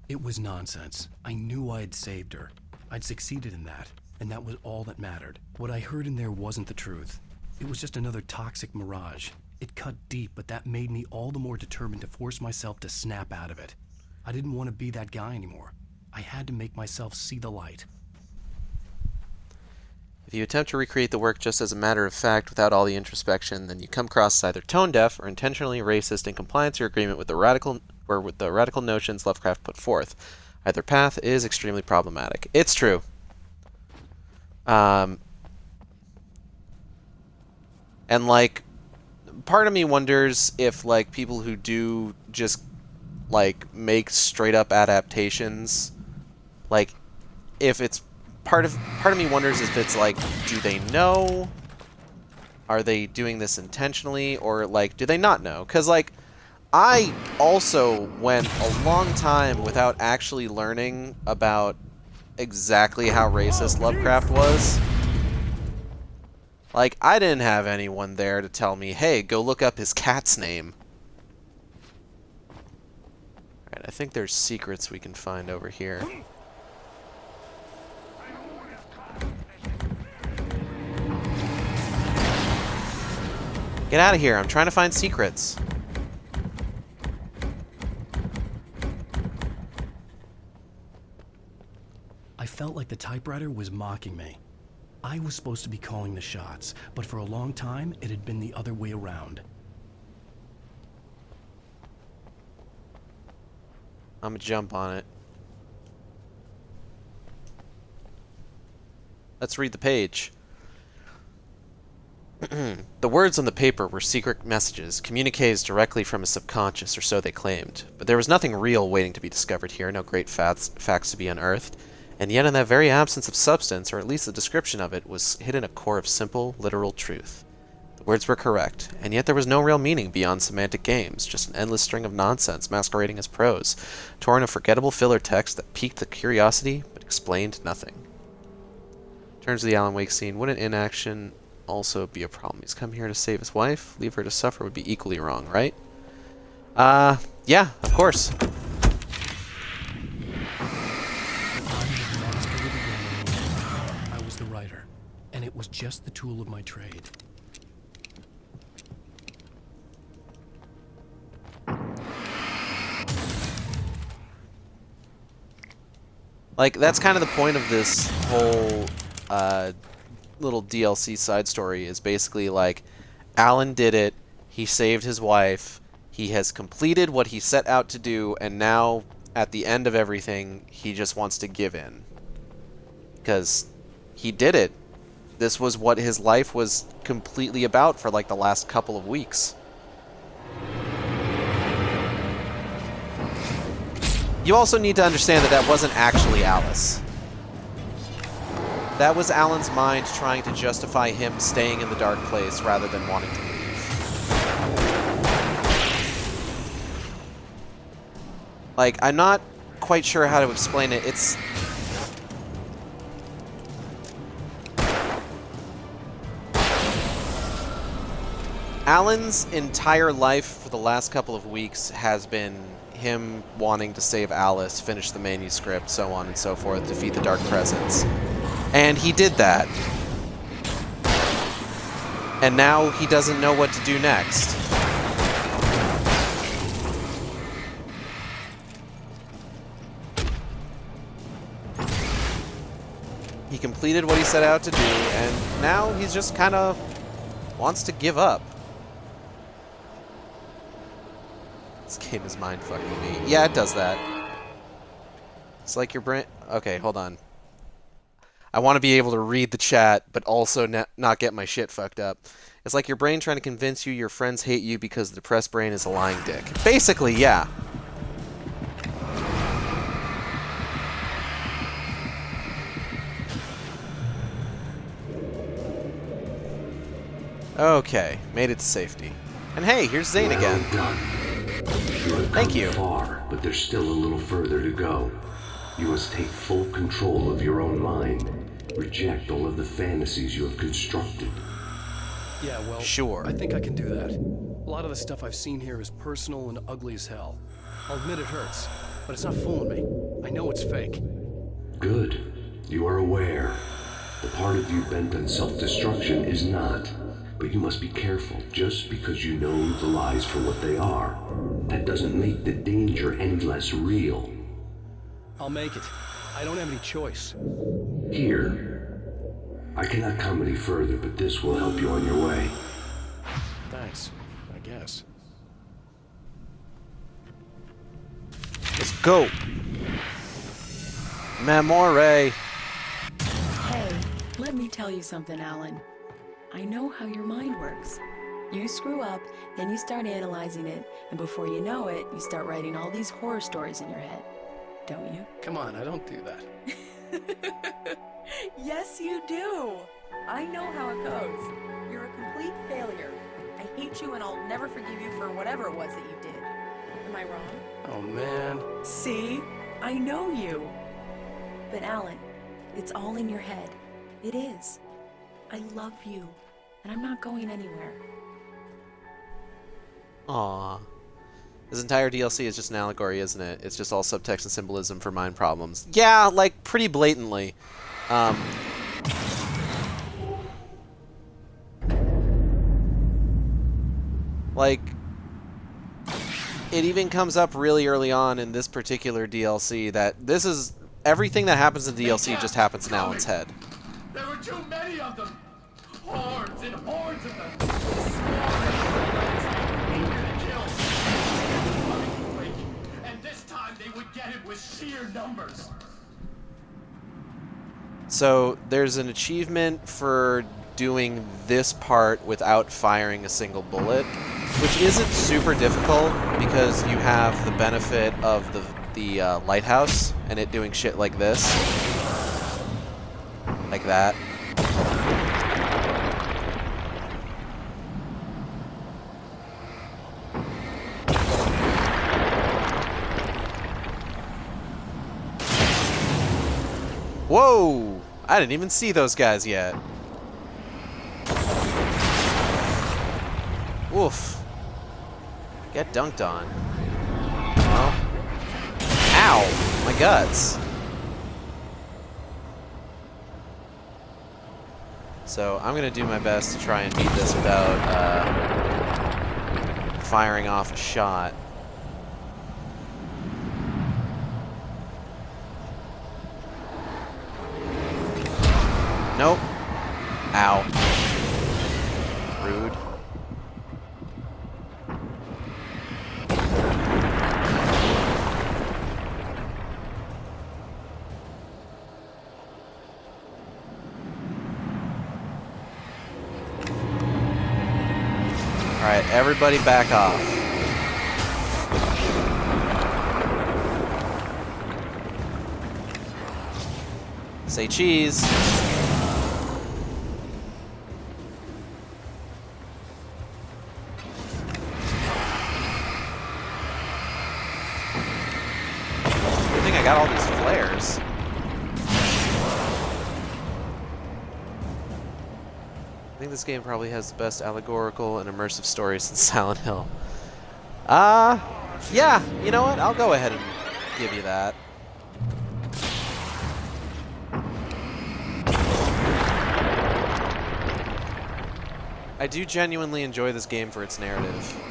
It was nonsense. I knew I had saved her. I'd succeeded in that, and that was all that mattered. What I heard in there wasn't the truth. It was just another toxic mirage. It cut deep, but that made me all the more determined to force myself to snap out of it. I didn't want to be that guy anymore. I had to make myself see the light. If you attempt to recreate the work just as a matter of fact without all the introspection, then you come across as either tone-deaf or intentionally racist in compliance or agreement with the radical notions Lovecraft put forth. Either path is extremely problematic. It's true. And like, part of me wonders if like people who do just like make straight up adaptations, like if it's part of me wonders if it's like, do they know? Are they doing this intentionally, or like do they not know? Because like I also went a long time without actually learning about exactly how racist Lovecraft was. Like, I didn't have anyone there to tell me, hey, go look up his cat's name. Alright, I think there's secrets we can find over here. Get out of here, I'm trying to find secrets. I felt like the typewriter was mocking me. I was supposed to be calling the shots, but for a long time, it had been the other way around. I'm gonna jump on it. Let's read the page. The words on the paper were secret messages, communiques directly from his subconscious, or so they claimed. But there was nothing real waiting to be discovered here, no great facts to be unearthed. And yet in that very absence of substance, or at least the description of it, was hidden a core of simple, literal truth. The words were correct, and yet there was no real meaning beyond semantic games, just an endless string of nonsense masquerading as prose, torn of forgettable filler text that piqued the curiosity, but explained nothing. Turns to the Alan Wake scene. Wouldn't inaction also be a problem? He's come here to save his wife. Leave her to suffer would be equally wrong, right? Yeah, of course. I was the writer, and it was just the tool of my trade. Like, that's kind of the point of this whole little DLC side story, is basically like, Alan did it, he saved his wife, he has completed what he set out to do, and now, at the end of everything, he just wants to give in. Because he did it. This was what his life was completely about for like the last couple of weeks. You also need to understand that that wasn't actually Alice. That was Alan's mind trying to justify him staying in the dark place rather than wanting to leave. Like, I'm not quite sure how to explain it. It's... Alan's entire life for the last couple of weeks has been him wanting to save Alice, finish the manuscript, so on and so forth, defeat the Dark Presence. And he did that. And now he doesn't know what to do next. He completed what he set out to do, and now he's just kind of wants to give up. This game is mind-fucking me. Yeah, it does that. It's like your brain... Okay, hold on. I want to be able to read the chat, but also not get my shit fucked up. It's like your brain trying to convince you your friends hate you because the depressed brain is a lying dick. Basically, yeah. Okay, made it to safety. And hey, here's Zane again. Done. Thank you. Far, but there's still a little further to go. You must take full control of your own mind. Reject all of the fantasies you have constructed. Yeah, well, sure. I think I can do that. A lot of the stuff I've seen here is personal and ugly as hell. I'll admit it hurts, but it's not fooling me. I know it's fake. Good. You are aware. The part of you bent on self-destruction is not. But you must be careful. Just because you know the lies for what they are, that doesn't make the danger any less real. I'll make it. I don't have any choice. Here. I cannot come any further, but this will help you on your way. Thanks, I guess. Let's go. Memore. Hey, let me tell you something, Alan. I know how your mind works. You screw up, then you start analyzing it, and before you know it, you start writing all these horror stories in your head. Don't you? Come on, I don't do that. Yes, you do. I know how it goes. You're a complete failure. I hate you and I'll never forgive you for whatever it was that you did. Am I wrong? Oh, man. See? I know you. But Alan, it's all in your head. It is. I love you, and I'm not going anywhere. Aww. This entire DLC is just an allegory, isn't it? It's just all subtext and symbolism for mind problems. Yeah, like, pretty blatantly. Like, it even comes up really early on in this particular DLC that this is... Everything that happens in the DLC just happens in Alan's head. There were too many of them! Hordes and hordes of them! And this time they would get it with sheer numbers. So there's an achievement for doing this part without firing a single bullet, which isn't super difficult because you have the benefit of the lighthouse and it doing shit like this, like that. Whoa! I didn't even see those guys yet. Oof. Get dunked on. Well. Ow! My guts. So I'm gonna do my best to try and beat this without firing off a shot. Nope. Ow. Rude. Alright, everybody back off. Say cheese. I got all these flares. I think this game probably has the best allegorical and immersive story since Silent Hill. Yeah, you know what? I'll go ahead and give you that. I do genuinely enjoy this game for its narrative.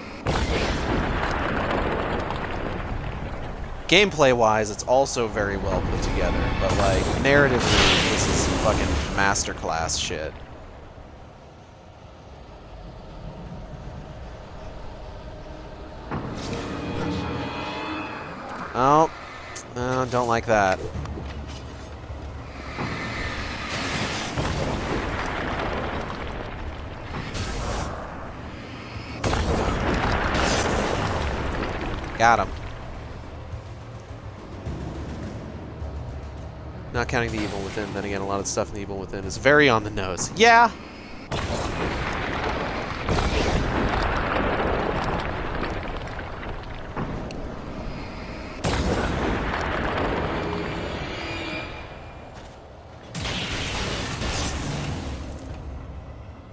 Gameplay-wise, it's also very well put together, but, like, narratively, this is fucking masterclass shit. Oh, no, don't like that. Got him. Not counting the Evil Within, then again, a lot of stuff in the Evil Within is very on the nose. Yeah!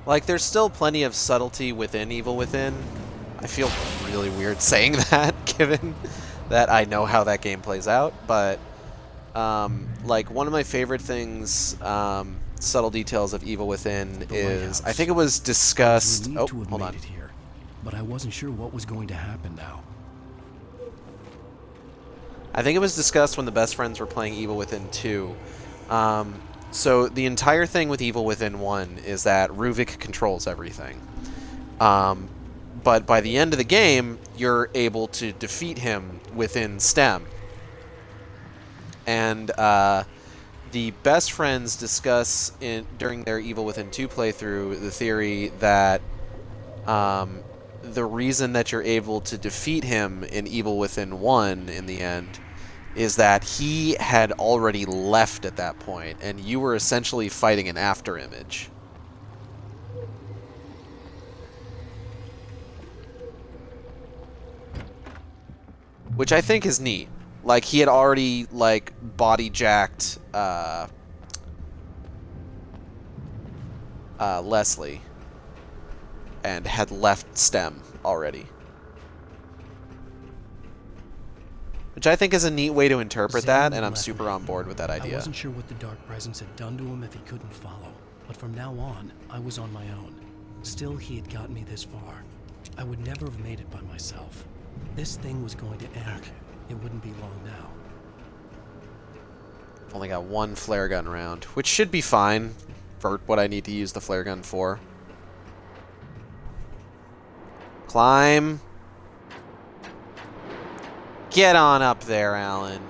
Like, there's still plenty of subtlety within Evil Within. I feel really weird saying that, given that I know how that game plays out, but like, one of my favorite things, subtle details of Evil Within is, I think it was discussed... Oh, hold on. Here, but I wasn't sure what was going to happen now. I think it was discussed when the best friends were playing Evil Within 2. So the entire thing with Evil Within 1 is that Ruvik controls everything. But by the end of the game, you're able to defeat him within STEM. And the best friends discuss during their Evil Within 2 playthrough the theory that the reason that you're able to defeat him in Evil Within 1 in the end is that he had already left at that point, and you were essentially fighting an afterimage. Which I think is neat. Like, he had already, like, body-jacked Leslie and had left STEM already. Which I think is a neat way to interpret that, and I'm super on board with that idea. I wasn't sure what the Dark Presence had done to him if he couldn't follow, but from now on, I was on my own. Still, he had gotten me this far. I would never have made it by myself. This thing was going to end. It wouldn't be long now. Only got one flare gun round, which should be fine for what I need to use the flare gun for. Climb. Get on up there, Alan.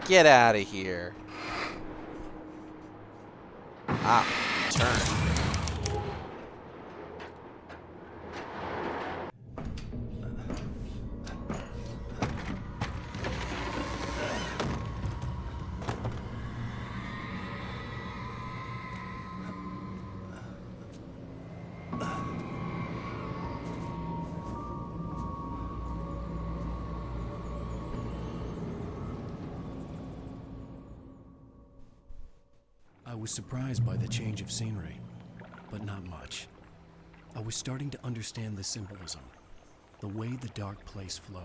Get out of here. Ah, turn. I was surprised by the change of scenery, but not much. I was starting to understand the symbolism, the way the dark place flowed.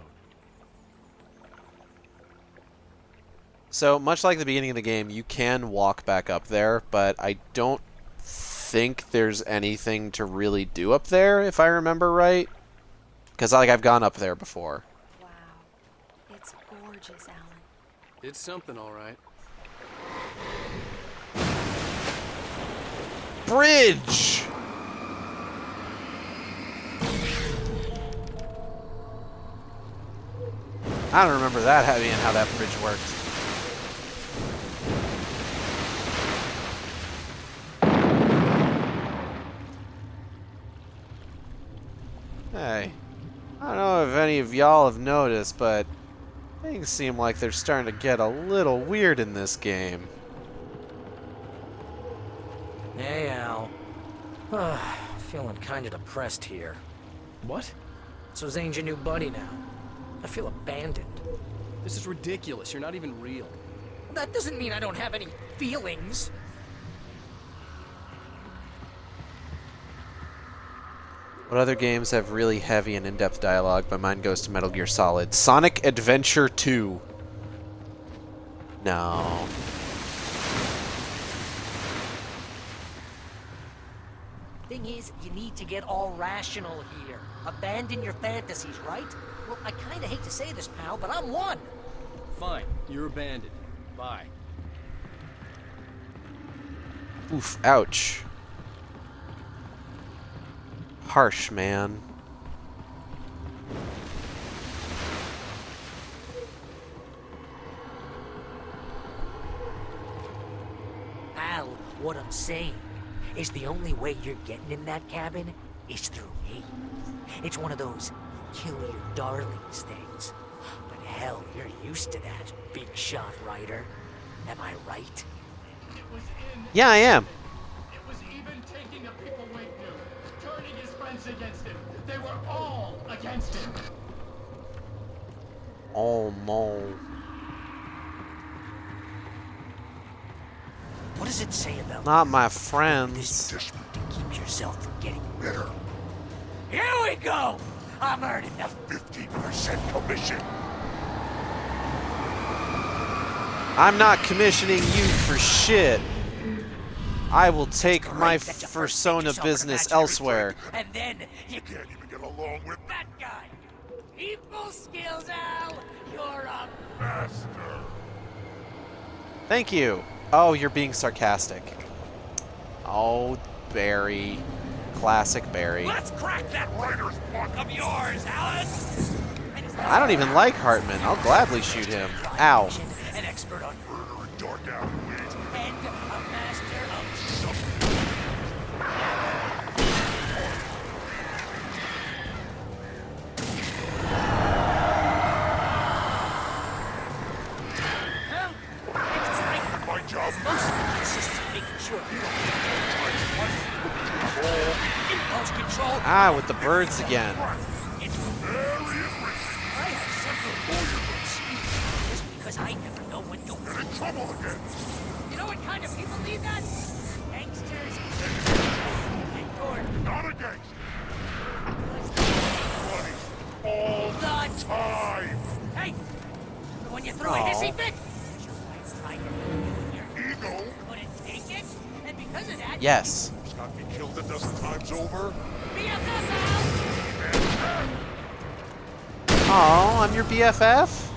So, much like the beginning of the game, you can walk back up there, but I don't think there's anything to really do up there, if I remember right. Because, like, I've gone up there before. Wow. It's gorgeous, Alan. It's something, all right. Bridge! I don't remember that being how that bridge worked. Hey, I don't know if any of y'all have noticed, but things seem like they're starting to get a little weird in this game. Hey, Al. Feeling kind of depressed here. What? So Zane's your new buddy now. I feel abandoned. This is ridiculous. You're not even real. That doesn't mean I don't have any feelings. What other games have really heavy and in-depth dialogue? My mind goes to Metal Gear Solid. Sonic Adventure 2. No. Thing is, you need to get all rational here. Abandon your fantasies, right? Well, I kinda hate to say this, pal, but I'm one. Fine. You're abandoned. Bye. Oof, ouch. Harsh, man. Al, what I'm saying is the only way you're getting in that cabin is through me. It's one of those kill your darlings things. But hell, you're used to that, big shot writer. Am I right? Yeah, I am. It was even taking a people Wake knew, turning his friends against him. They were all against him. Oh no. What does it say about Not my friends. desperate to keep yourself from getting bitter? Here we go! I'm earning the 15% commission. I'm not commissioning you for shit. I will take my persona business elsewhere. And then You can't even get along with that guy. People skills, Al. You're a master. Thank you. Oh, you're being sarcastic. Oh, Barry. Classic Barry. Let's crack that writer's block of yours, Alan. I don't even like Hartman. I'll gladly shoot him. Ow. An expert on murder and dark alleyways. And a master of My job consists of making sure you don't impulse control. Ah, with the birds again. It's very I have several lawyer books just because I never know when you'll get in trouble again. You know what kind of people need that? Gangsters. And you're not a gangster. All the time. Hey, when you throw a hissy fit, your wife's trying to your ego couldn't take it, and because of that, Yes. He's got me killed a dozen times over. Oh, I'm your BFF?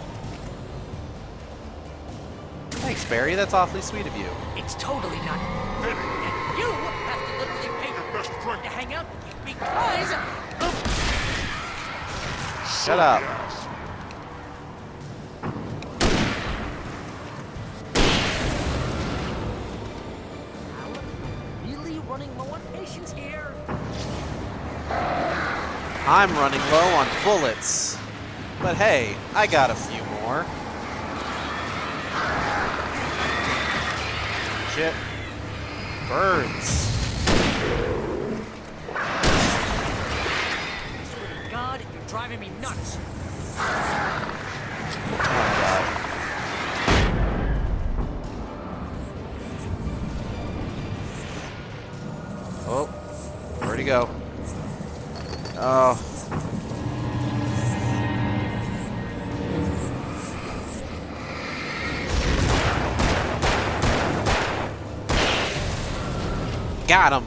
Thanks, Barry. That's awfully sweet of you. It's totally not. And you have to literally pay your best friend to hang out with you because of... Shut up. running low on patience here. I'm running low on bullets. But hey, I got a few more. Shit. Birds. God, you're driving me nuts. Oh my god. Oh, where'd he go? Oh. Got him.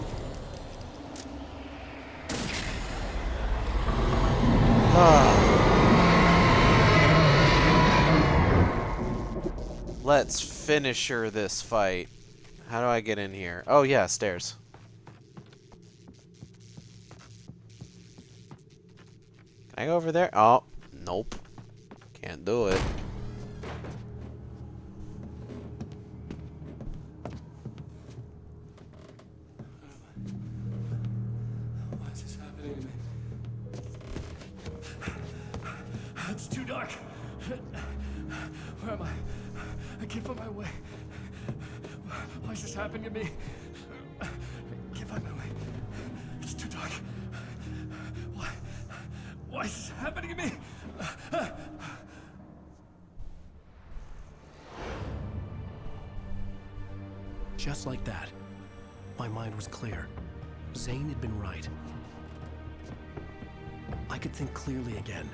Let's finisher this fight. How do I get in here? Oh yeah, stairs. Can I go over there? Oh, nope. Can't do it. Why is this happening to me? It's too dark. Where am I? I can't find my way. Why is this happening to me? I can't find my way. It's too dark. Why is this happening to me? Just like that, my mind was clear. Zane had been right. I could think clearly again.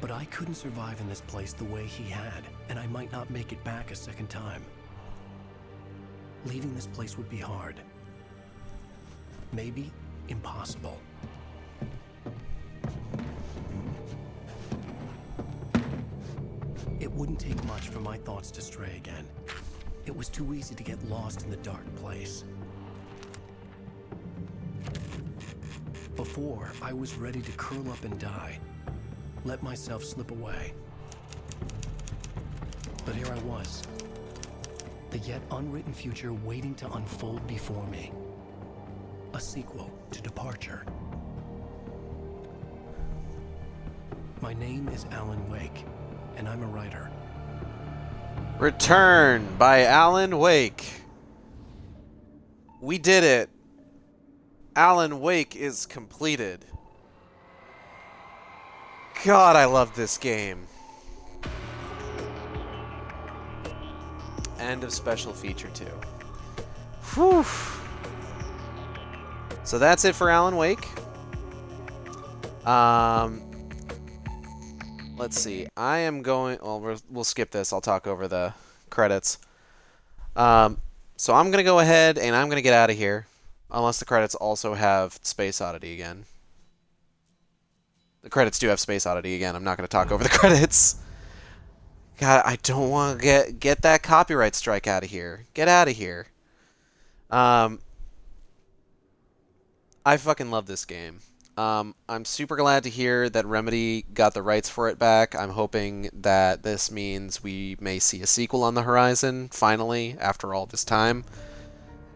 But I couldn't survive in this place the way he had, and I might not make it back a second time. Leaving this place would be hard. Maybe impossible. It wouldn't take much for my thoughts to stray again. It was too easy to get lost in the dark place. Before, I was ready to curl up and die. Let myself slip away. But here I was. The yet unwritten future waiting to unfold before me. A sequel to Departure. My name is Alan Wake, and I'm a writer. Return by Alan Wake. We did it. Alan Wake is completed. God, I love this game. End of special feature 2. Whew. So that's it for Alan Wake. Let's see. I am going... Well, we'll skip this. I'll talk over the credits. So I'm going to go ahead and I'm going to get out of here. Unless the credits also have Space Oddity again. The credits do have Space Oddity again. I'm not going to talk over the credits. God, I don't want to get that copyright strike out of here. Get out of here. I fucking love this game. I'm super glad to hear that Remedy got the rights for it back. I'm hoping that this means we may see a sequel on the horizon, finally, after all this time.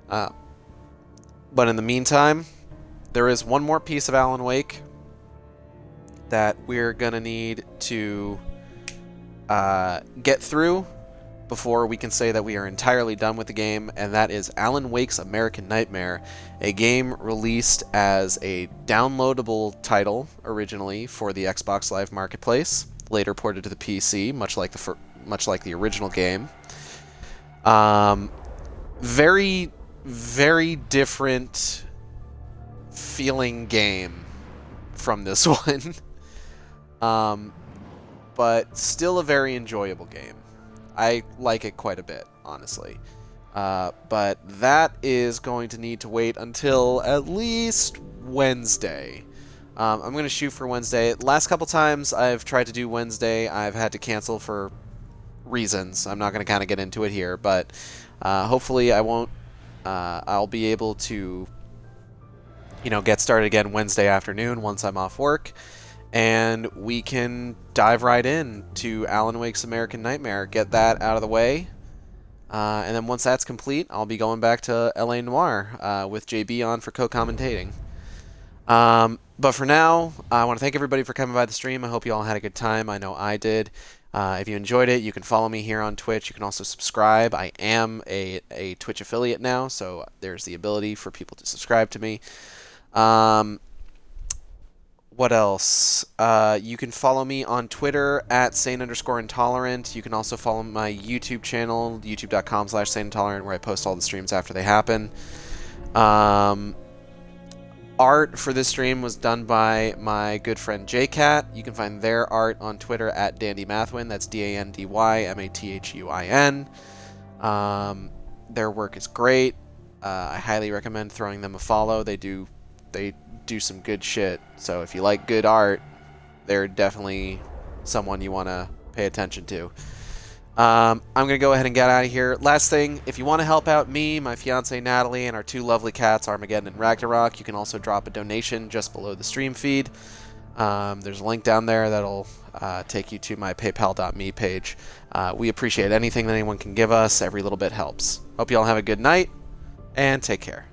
But in the meantime, there is one more piece of Alan Wake that we're gonna need to get through before we can say that we are entirely done with the game, and that is Alan Wake's American Nightmare, a game released as a downloadable title originally for the Xbox Live Marketplace, later ported to the PC, much like the original game. Very, very different feeling game from this one. But still a very enjoyable game. I like it quite a bit, honestly. But that is going to need to wait until at least Wednesday. I'm going to shoot for Wednesday. Last couple times I've tried to do Wednesday, I've had to cancel for reasons. I'm not going to kind of get into it here, but hopefully I won't. I'll be able to, get started again Wednesday afternoon once I'm off work. And we can dive right in to Alan Wake's American Nightmare, get that out of the way, And then once that's complete, I'll be going back to LA Noire with JB on for co-commentating. But for now, I want to thank everybody for coming by the stream. I hope you all had a good time. I know I did. If you enjoyed it, you can follow me here on Twitch. You can also subscribe. I am a Twitch affiliate now, so there's the ability for people to subscribe to me. What else? You can follow me on Twitter at sane_intolerant. You can also follow my YouTube channel, youtube.com/saneintolerant, where I post all the streams after they happen. Art for this stream was done by my good friend JCat. You can find their art on Twitter at DandyMathwin. That's DandyMathuin. Their work is great. I highly recommend throwing them a follow. They do some good shit. So if you like good art, they're definitely someone you want to pay attention to. I'm going to go ahead and get out of here. Last thing, if you want to help out me, my fiance Natalie, and our two lovely cats, Armageddon and Ragnarok, you can also drop a donation just below the stream feed. There's a link down there that'll take you to my paypal.me page. We appreciate anything that anyone can give us. Every little bit helps. Hope you all have a good night, and take care.